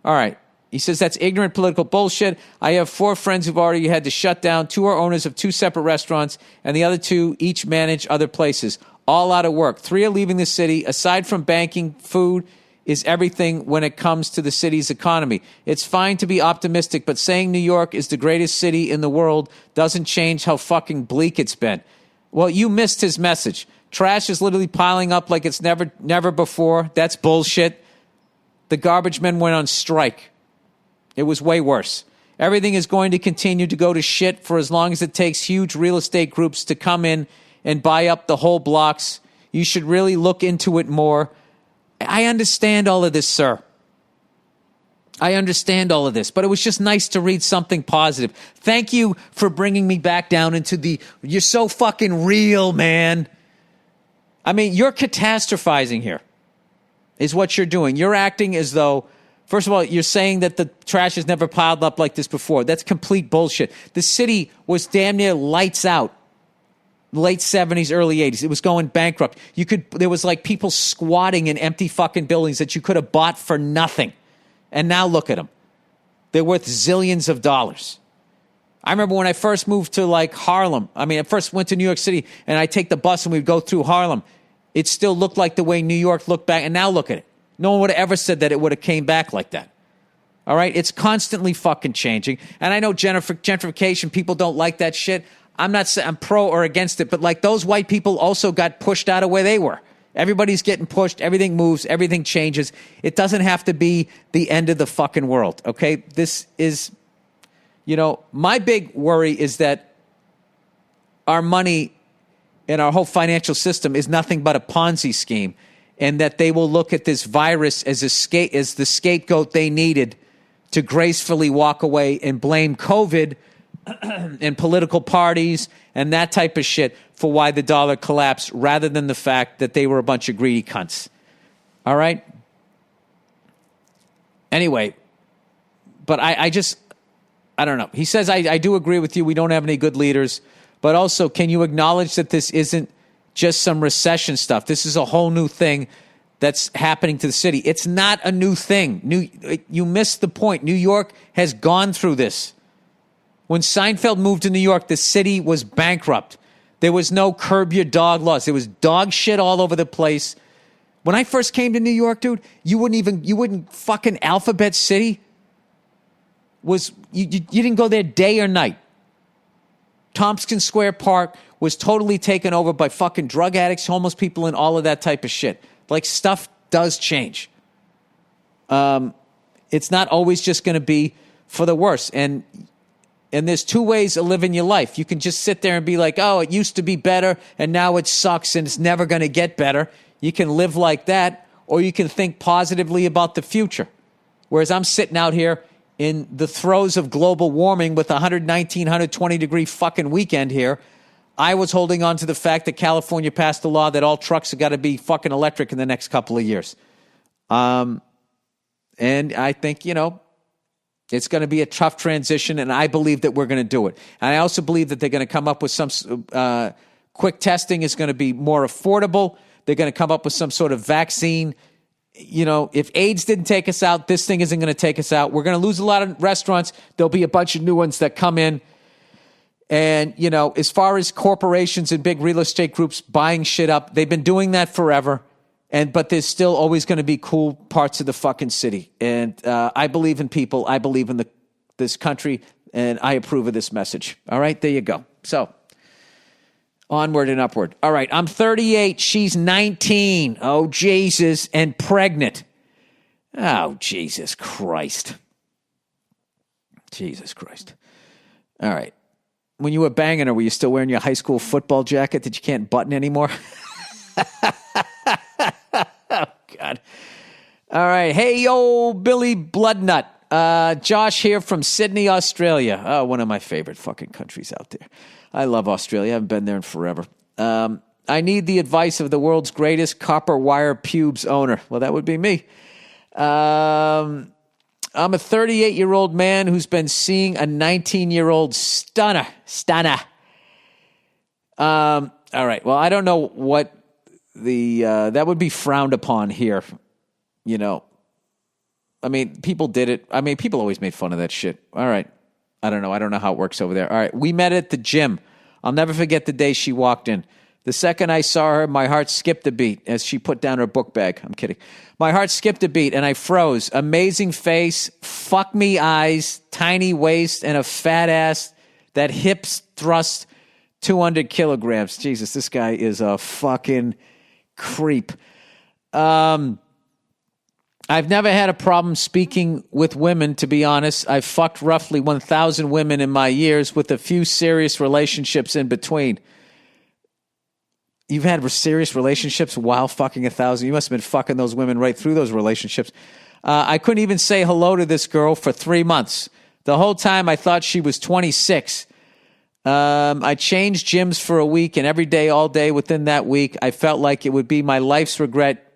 All right. He says that's ignorant political bullshit. I have 4 friends who've already had to shut down. 2 are owners of 2 separate restaurants, and the other 2 each manage other places, all out of work. 3 are leaving the city. Aside from banking, food is everything when it comes to the city's economy. It's fine to be optimistic, but saying New York is the greatest city in the world doesn't change how fucking bleak it's been. Well, you missed his message. Trash is literally piling up like it's never before. That's bullshit. The garbage men went on strike. It was way worse. Everything is going to continue to go to shit for as long as it takes huge real estate groups to come in and buy up the whole blocks. You should really look into it more. I understand all of this, sir. I understand all of this, but it was just nice to read something positive. Thank you for bringing me back down into you're so fucking real, man. I mean, you're catastrophizing here. Is what you're doing. You're acting as though, first of all, you're saying that the trash has never piled up like this before. That's complete bullshit. The city was damn near lights out. Late 70s, early 80s. It was going bankrupt. There was like people squatting in empty fucking buildings that you could have bought for nothing. And now look at them. They're worth zillions of dollars. I remember when I first moved to like Harlem. I mean, I first went to New York City and I take the bus and we'd go through Harlem. It still looked like the way New York looked back. And now look at it. No one would have ever said that it would have came back like that. All right? It's constantly fucking changing. And I know gentrification, people don't like that shit. I'm not saying I'm pro or against it, but like those white people also got pushed out of where they were. Everybody's getting pushed. Everything moves. Everything changes. It doesn't have to be the end of the fucking world. Okay? This is, my big worry is that our money and our whole financial system is nothing but a Ponzi scheme, and that they will look at this virus as the scapegoat they needed to gracefully walk away and blame COVID and political parties and that type of shit for why the dollar collapsed, rather than the fact that they were a bunch of greedy cunts. All right? Anyway, but I don't know. He says, I do agree with you. We don't have any good leaders. But also, can you acknowledge that this isn't just some recession stuff? This is a whole new thing that's happening to the city. It's not a new thing. You missed the point. New York has gone through this. When Seinfeld moved to New York, the city was bankrupt. There was no curb your dog laws. There was dog shit all over the place. When I first came to New York, dude, you wouldn't fucking Alphabet City you didn't go there day or night. Tompkins Square Park was totally taken over by fucking drug addicts, homeless people, and all of that type of shit. Like, stuff does change. It's not always just going to be for the worse. And there's 2 ways of living your life. You can just sit there and be like, oh, it used to be better, and now it sucks, and it's never going to get better. You can live like that, or you can think positively about the future. Whereas I'm sitting out here in the throes of global warming with 119, 120-degree fucking weekend here, I was holding on to the fact that California passed a law that all trucks have got to be fucking electric in the next couple of years. And I think, it's going to be a tough transition, and I believe that we're going to do it. And I also believe that they're going to come up with some quick testing is going to be more affordable. They're going to come up with some sort of vaccine if AIDS didn't take us out, this thing isn't going to take us out. We're going to lose a lot of restaurants. There'll be a bunch of new ones that come in. And, as far as corporations and big real estate groups buying shit up, they've been doing that forever. But there's still always going to be cool parts of the fucking city. And I believe in people. I believe in this country. And I approve of this message. All right, there you go. So, onward and upward. All right, I'm 38. She's 19. Oh, Jesus. And pregnant. Oh, Jesus Christ. Jesus Christ. All right. When you were banging her, were you still wearing your high school football jacket that you can't button anymore? Oh, God. All right. Hey, yo, Billy Bloodnut. Josh here from Sydney, Australia. Oh, one of my favorite fucking countries out there. I love Australia. I haven't been there in forever. I need the advice of the world's greatest copper wire pubes owner. Well, that would be me. I'm a 38-year-old man who's been seeing a 19-year-old stunner. All right. Well, I don't know what that would be frowned upon here. I mean, people did it. I mean, people always made fun of that shit. All right. I don't know. I don't know how it works over there. All right. We met at the gym. I'll never forget the day she walked in. The second I saw her, my heart skipped a beat as she put down her book bag. I'm kidding. My heart skipped a beat and I froze. Amazing face, fuck me eyes, tiny waist, and a fat ass that hips thrust 200 kilograms. Jesus, this guy is a fucking creep. I've never had a problem speaking with women, to be honest. I've fucked roughly 1,000 women in my years with a few serious relationships in between. You've had serious relationships while fucking 1,000. You must have been fucking those women right through those relationships. I couldn't even say hello to this girl for 3 months. The whole time I thought she was 26. I changed gyms for a week, and every day, all day within that week, I felt like it would be my life's regret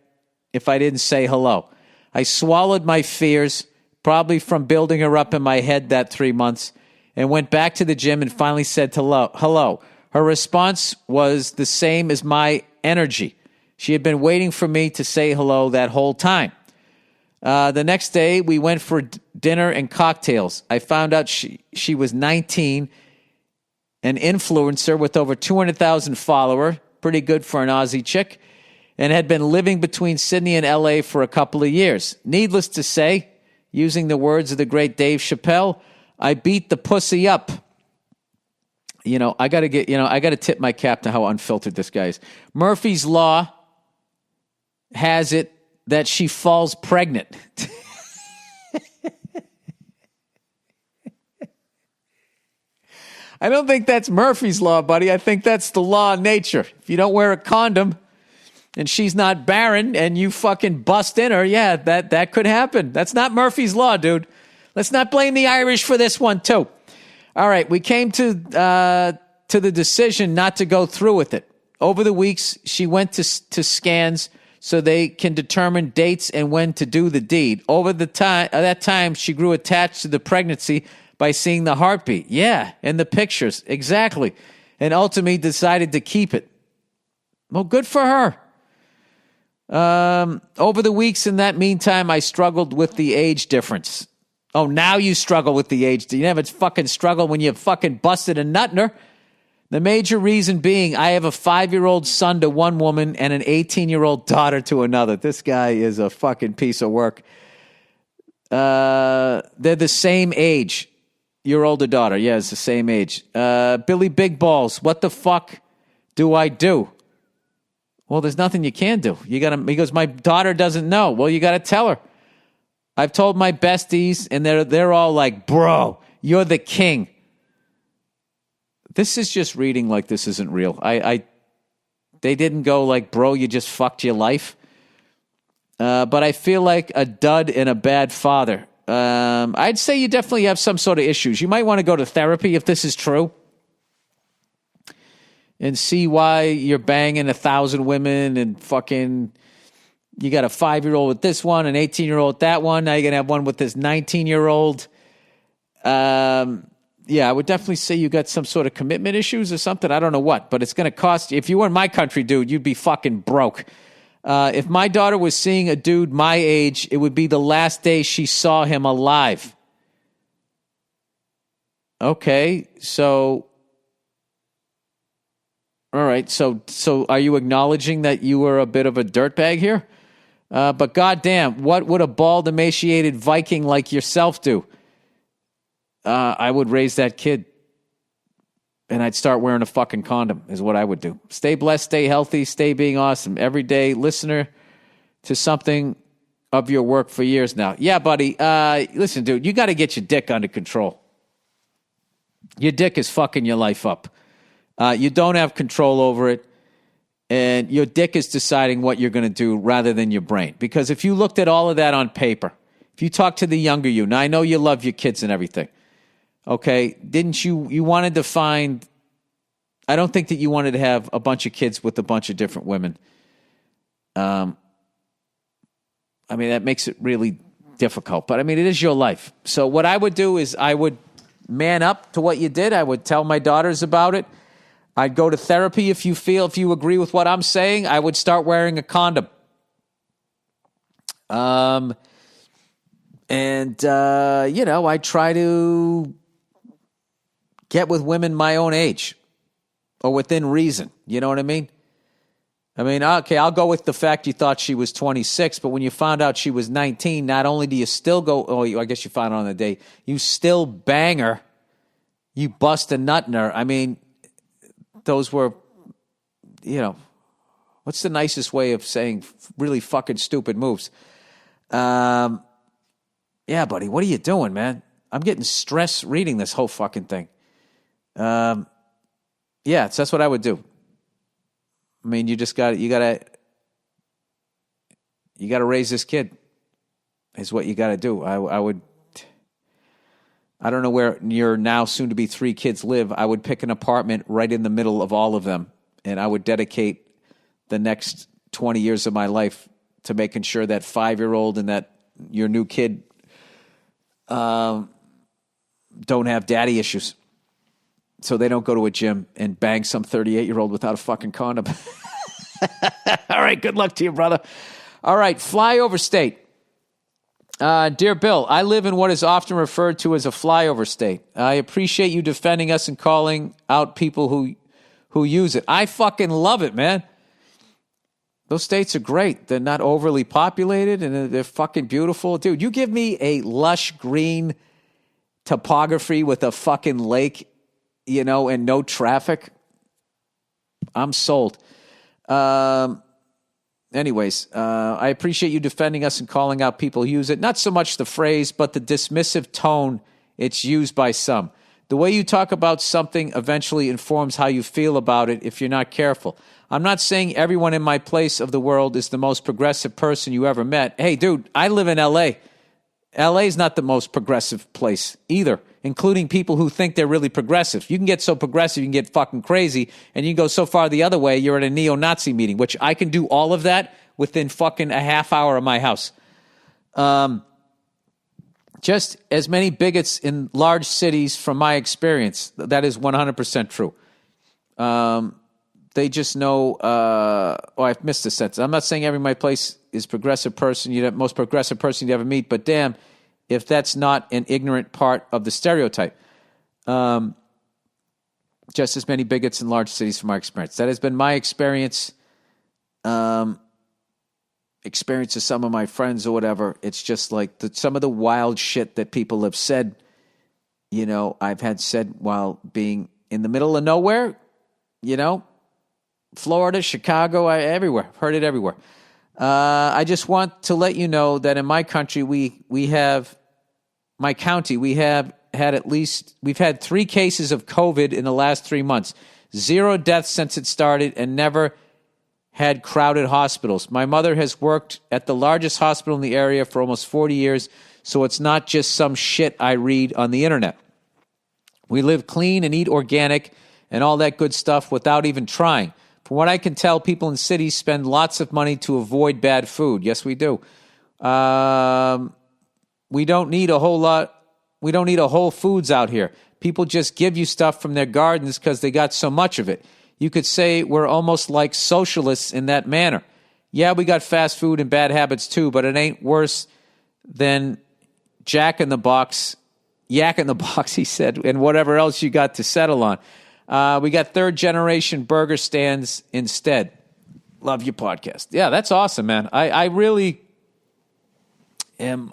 if I didn't say hello. I swallowed my fears, probably from building her up in my head that 3 months, and went back to the gym and finally said hello. Her response was the same as my energy. She had been waiting for me to say hello that whole time. The next day, we went for dinner and cocktails. I found out she was 19, an influencer with over 200,000 followers, pretty good for an Aussie chick, and had been living between Sydney and LA for a couple of years. Needless to say, using the words of the great Dave Chappelle, I beat the pussy up. I got to tip my cap to how unfiltered this guy is. Murphy's Law has it that she falls pregnant. I don't think that's Murphy's Law, buddy. I think that's the law of nature. If you don't wear a condom and she's not barren and you fucking bust in her, yeah, that could happen. That's not Murphy's Law, dude. Let's not blame the Irish for this one, too. All right, we came to the decision not to go through with it. Over the weeks, she went to scans so they can determine dates and when to do the deed. Over that time, she grew attached to the pregnancy by seeing the heartbeat. Yeah, and the pictures, exactly. And ultimately decided to keep it. Well, good for her. Over the weeks in that meantime, I struggled with the age difference. Oh, now you struggle with the age. You never fucking struggle when you fucking busted a nut in her. The major reason being I have a 5-year-old son to one woman and an 18-year-old daughter to another. This guy is a fucking piece of work. They're the same age. Your older daughter. Yeah, it's the same age. Billy Big Balls, what the fuck do I do? Well, there's nothing you can do. He goes, my daughter doesn't know. Well, you got to tell her. I've told my besties, and they're all like, bro, you're the king. This is just reading like this isn't real. They didn't go like, bro, you just fucked your life. But I feel like a dud and a bad father. I'd say you definitely have some sort of issues. You might want to go to therapy if this is true. And see why you're banging 1,000 women and fucking... You got a 5-year-old with this one, an 18-year-old with that one. Now you're going to have one with this 19-year-old. Yeah, I would definitely say you got some sort of commitment issues or something. I don't know what, but it's going to cost you. If you were in my country, dude, you'd be fucking broke. If my daughter was seeing a dude my age, it would be the last day she saw him alive. Okay, so... All right, so are you acknowledging that you were a bit of a dirtbag here? But goddamn, what would a bald, emaciated Viking like yourself do? I would raise that kid, and I'd start wearing a fucking condom, is what I would do. Stay blessed, stay healthy, stay being awesome. Everyday listener to something of your work for years now. Yeah, buddy, listen, dude, you got to get your dick under control. Your dick is fucking your life up. You don't have control over it, and your dick is deciding what you're going to do rather than your brain. Because if you looked at all of that on paper, if you talk to the younger you, now I know you love your kids and everything, okay, didn't you wanted to find, I don't think that you wanted to have a bunch of kids with a bunch of different women. I mean, that makes it really difficult, but I mean, it is your life. So what I would do is I would man up to what you did. I would tell my daughters about it. I'd go to therapy if you agree with what I'm saying. I would start wearing a condom. I try to get with women my own age or within reason. You know what I mean? I mean, okay, I'll go with the fact you thought she was 26, but when you found out she was 19, not only do you still go, I guess you found out on the day, you still bang her, you bust a nut in her. I mean, those were, what's the nicest way of saying really fucking stupid moves? Yeah, buddy, what are you doing, man? I'm getting stressed reading this whole fucking thing. That's what I would do. I mean, you gotta raise this kid is what you gotta do. I don't know where your now soon-to-be 3 kids live. I would pick an apartment right in the middle of all of them, and I would dedicate the next 20 years of my life to making sure that 5-year-old and that your new kid don't have daddy issues, so they don't go to a gym and bang some 38-year-old without a fucking condom. All right, good luck to you, brother. All right, flyover state. Dear Bill, I live in what is often referred to as a flyover state. I appreciate you defending us and calling out people who use it. I fucking love it, man. Those states are great. They're not overly populated, and they're fucking beautiful. Dude, you give me a lush green topography with a fucking lake, and no traffic, I'm sold. Anyways, I appreciate you defending us and calling out people who use it. Not so much the phrase, but the dismissive tone it's used by some. The way you talk about something eventually informs how you feel about it if you're not careful. I'm not saying everyone in my place of the world is the most progressive person you ever met. Hey, dude, I live in L.A. L.A. is not the most progressive place either, including people who think they're really progressive. You can get so progressive, you can get fucking crazy, and you can go so far the other way, you're at a neo-Nazi meeting, which I can do all of that within fucking a half hour of my house. Just as many bigots in large cities from my experience. That is 100% true. They just know, I've missed a sentence. I'm not saying every my place is progressive person, most progressive person you ever meet, but damn, if that's not an ignorant part of the stereotype. Just as many bigots in large cities from my experience. That has been my experience, experience of some of my friends or whatever. It's just like some of the wild shit that people have said, I've had said while being in the middle of nowhere, Florida, Chicago, everywhere. I've heard it everywhere. I just want to let you know that in my country, we've had 3 cases of COVID in the last 3 months. 0 deaths since it started, and never had crowded hospitals. My mother has worked at the largest hospital in the area for almost 40 years, so it's not just some shit I read on the internet. We live clean and eat organic and all that good stuff without even trying. From what I can tell, people in cities spend lots of money to avoid bad food. Yes, we do. We don't need a Whole Foods out here. People just give you stuff from their gardens because they got so much of it. You could say we're almost like socialists in that manner. Yeah, we got fast food and bad habits too, but it ain't worse than Jack in the Box, Yak in the Box, he said, and whatever else you got to settle on. We got third-generation burger stands instead. Love your podcast. Yeah, that's awesome, man. I really am...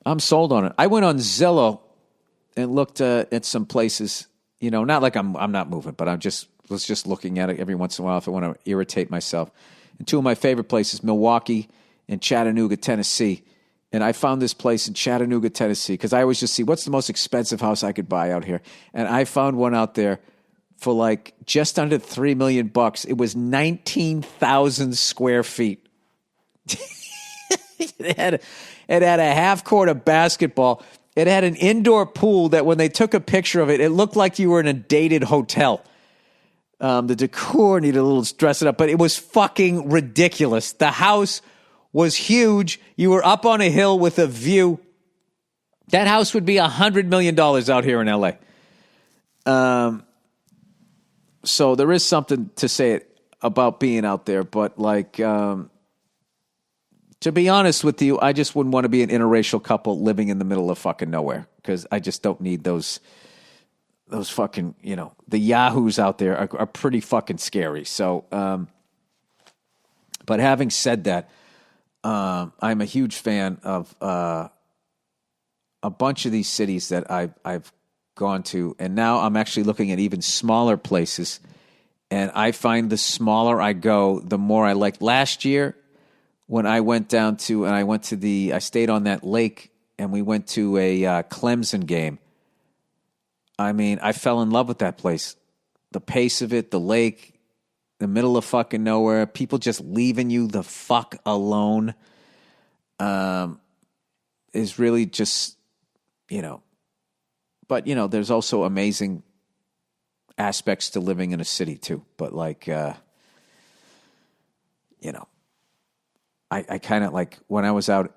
I'm sold on it. I went on Zillow and looked at some places. You know, not like I'm not moving, but was just looking at it every once in a while if I want to irritate myself. And two of my favorite places, Milwaukee and Chattanooga, Tennessee. And I found this place in Chattanooga, Tennessee, because I always just see what's the most expensive house I could buy out here. And I found one out there for like just under $3 million. It was 19,000 square feet. It had a half court of basketball. It had an indoor pool that when they took a picture of it, it looked like you were in a dated hotel. The decor needed a little dressing up, but it was fucking ridiculous. The house was huge. You were up on a hill with a view. That house would be $100 million out here in L.A. So there is something to say about being out there, but like... to be honest with you, I just wouldn't want to be an interracial couple living in the middle of fucking nowhere because I just don't need those fucking, you know, the yahoos out there are pretty fucking scary. So, but having said that, I'm a huge fan of a bunch of these cities that I've gone to, and now I'm actually looking at even smaller places, and I find the smaller I go, the more I like. Last year, when I went down to, and I stayed on that lake, and we went to a Clemson game. I mean, I fell in love with that place. The pace of it, the lake, the middle of fucking nowhere, people just leaving you the fuck alone, is really just, you know. But, you know, there's also amazing aspects to living in a city, too. But, like, you know. I kind of like when I was out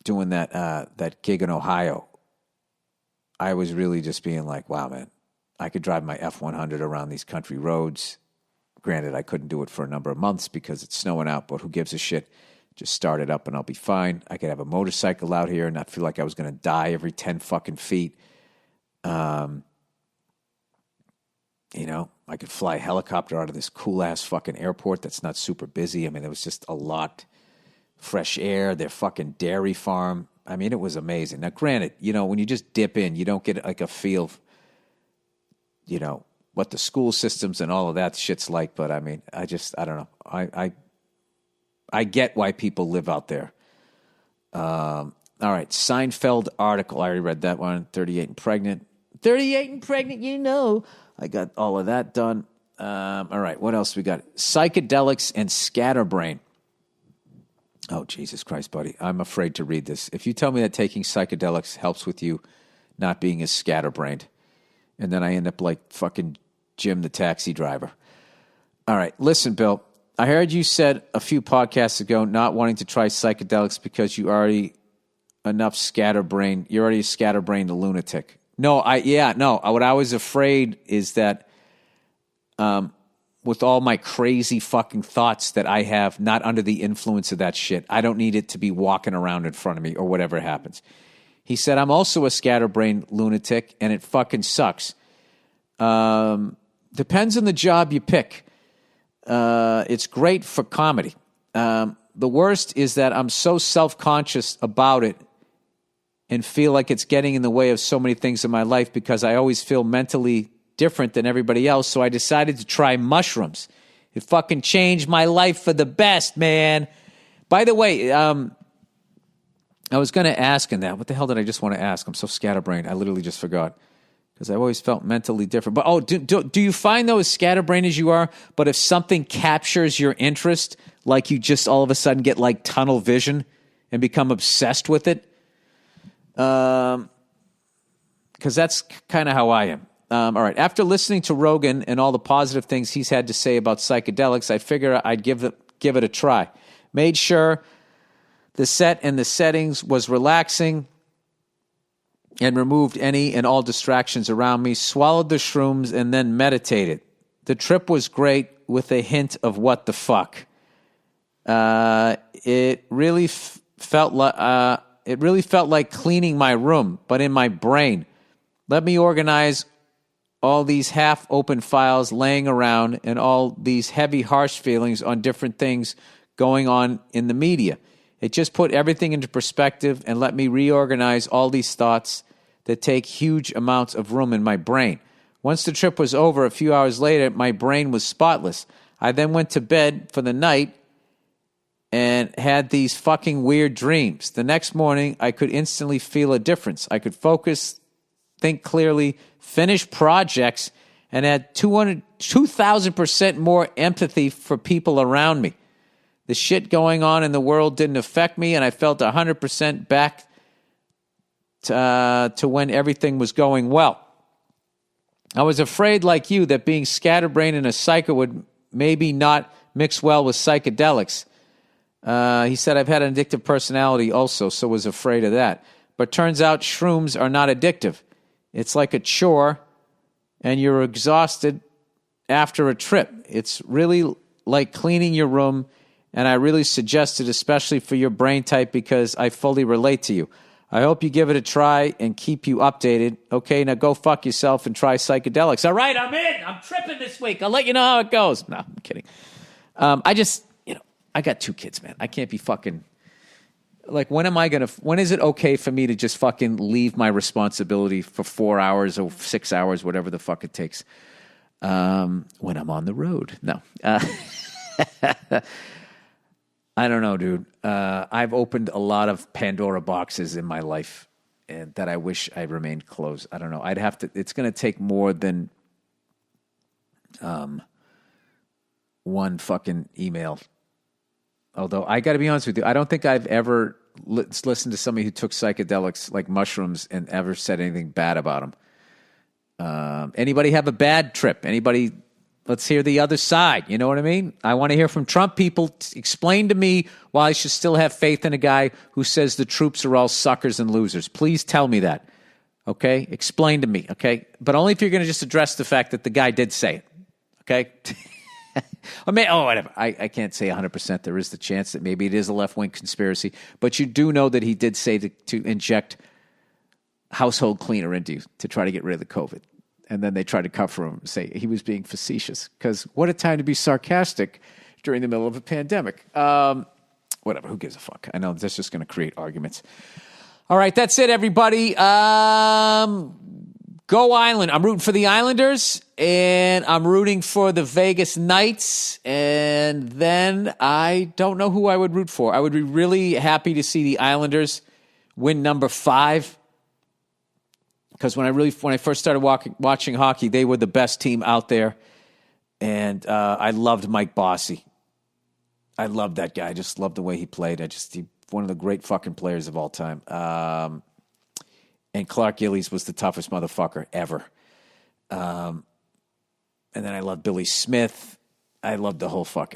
doing that gig in Ohio, I was really just being like, wow, man, I could drive my F-100 around these country roads. Granted, I couldn't do it for a number of months because it's snowing out, but who gives a shit? Just start it up and I'll be fine. I could have a motorcycle out here and not feel like I was going to die every 10 fucking feet. You know, I could fly a helicopter out of this cool-ass fucking airport that's not super busy. I mean, there was just a lot. Fresh air, their fucking dairy farm. I mean, it was amazing. Now, granted, you know, when you just dip in, you don't get like a feel of, you know, what the school systems and all of that shit's like. But I mean, I don't know. I get why people live out there. All right, Seinfeld article. I already read that one. 38 and pregnant. 38 and pregnant, you know. I got all of that done. All right, what else we got? Psychedelics and scatterbrain. Oh, Jesus Christ, buddy. I'm afraid to read this. If you tell me that taking psychedelics helps with you not being as scatterbrained, and then I end up like fucking Jim the taxi driver. All right, listen, Bill. I heard you said a few podcasts ago not wanting to try psychedelics because you're already a scatterbrained lunatic. No. What I was afraid is that with all my crazy fucking thoughts that I have, not under the influence of that shit, I don't need it to be walking around in front of me or whatever happens. He said, I'm also a scatterbrained lunatic, and it fucking sucks. Depends on the job you pick. It's great for comedy. The worst is that I'm so self-conscious about it and feel like it's getting in the way of so many things in my life because I always feel mentally different than everybody else, so I decided to try mushrooms. It fucking changed my life for the best, man. By the way, I was going to ask in that. What the hell did I just want to ask? I'm so scatterbrained. I literally just forgot because I always felt mentally different. But do you find though as scatterbrained as you are, but if something captures your interest, like you just all of a sudden get like tunnel vision and become obsessed with it? Because that's kind of how I am. All right. After listening to Rogan and all the positive things he's had to say about psychedelics, I figured I'd give it a try. Made sure the set and the settings was relaxing and removed any and all distractions around me. Swallowed the shrooms and then meditated. The trip was great with a hint of what the fuck. It really felt like cleaning my room, but in my brain. Let me organize all these half-open files laying around and all these heavy, harsh feelings on different things going on in the media. It just put everything into perspective and let me reorganize all these thoughts that take huge amounts of room in my brain. Once the trip was over, a few hours later, my brain was spotless. I then went to bed for the night and had these fucking weird dreams. The next morning, I could instantly feel a difference. I could focus, think clearly, finish projects, and had 2,000% more empathy for people around me. The shit going on in the world didn't affect me, and I felt 100% back to when everything was going well. I was afraid, like you, that being scatterbrained and a psycho would maybe not mix well with psychedelics. He said, I've had an addictive personality also, so was afraid of that. But turns out shrooms are not addictive. It's like a chore, and you're exhausted after a trip. It's really like cleaning your room, and I really suggest it, especially for your brain type, because I fully relate to you. I hope you give it a try and keep you updated. Okay, now go fuck yourself and try psychedelics. All right, I'm in. I'm tripping this week. I'll let you know how it goes. No, I'm kidding. I got 2 kids, man. I can't be fucking... Like, when is it okay for me to just fucking leave my responsibility for 4 hours or 6 hours, whatever the fuck it takes, when I'm on the road? No. I don't know, dude. I've opened a lot of Pandora boxes in my life and that I wish I remained closed. I don't know. It's going to take more than one fucking email. Although, I got to be honest with you, I don't think I've ever listened to somebody who took psychedelics like mushrooms and ever said anything bad about them. Anybody have a bad trip? Anybody... Let's hear the other side. You know what I mean? I want to hear from Trump people. Explain to me why I should still have faith in a guy who says the troops are all suckers and losers. Please tell me that. Okay? Explain to me. Okay? But only if you're going to just address the fact that the guy did say it. Okay? Whatever. I can't say 100%. There is the chance that maybe it is a left-wing conspiracy. But you do know that he did say to inject household cleaner into you to try to get rid of the COVID. And then they tried to cover him and say he was being facetious. Because what a time to be sarcastic during the middle of a pandemic. Whatever, who gives a fuck? I know that's just going to create arguments. All right, that's it, everybody. Go Island. I'm rooting for the Islanders, and I'm rooting for the Vegas Knights. And then I don't know who I would root for. I would be really happy to see the Islanders win number 5. Because when I first started watching hockey, they were the best team out there, and I loved Mike Bossy. I loved that guy. I just loved the way he played. He's one of the great fucking players of all time. And Clark Gillies was the toughest motherfucker ever. And then I loved Billy Smith. I loved the whole fuck.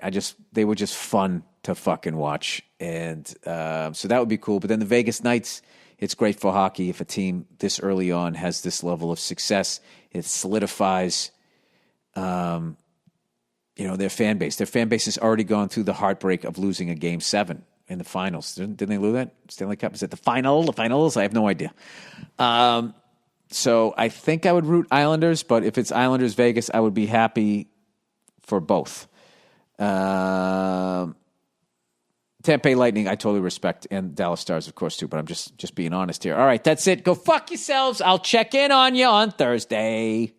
They were just fun to fucking watch, and so that would be cool. But then the Vegas Knights. It's great for hockey if a team this early on has this level of success. It solidifies, their fan base. Their fan base has already gone through the heartbreak of losing a Game 7 in the finals. Didn't they lose that? Stanley Cup? Is it the finals? I have no idea. So I think I would root Islanders, but if it's Islanders-Vegas, I would be happy for both. Tampa Bay Lightning, I totally respect, and Dallas Stars, of course, too, but I'm just being honest here. All right, that's it. Go fuck yourselves. I'll check in on you on Thursday.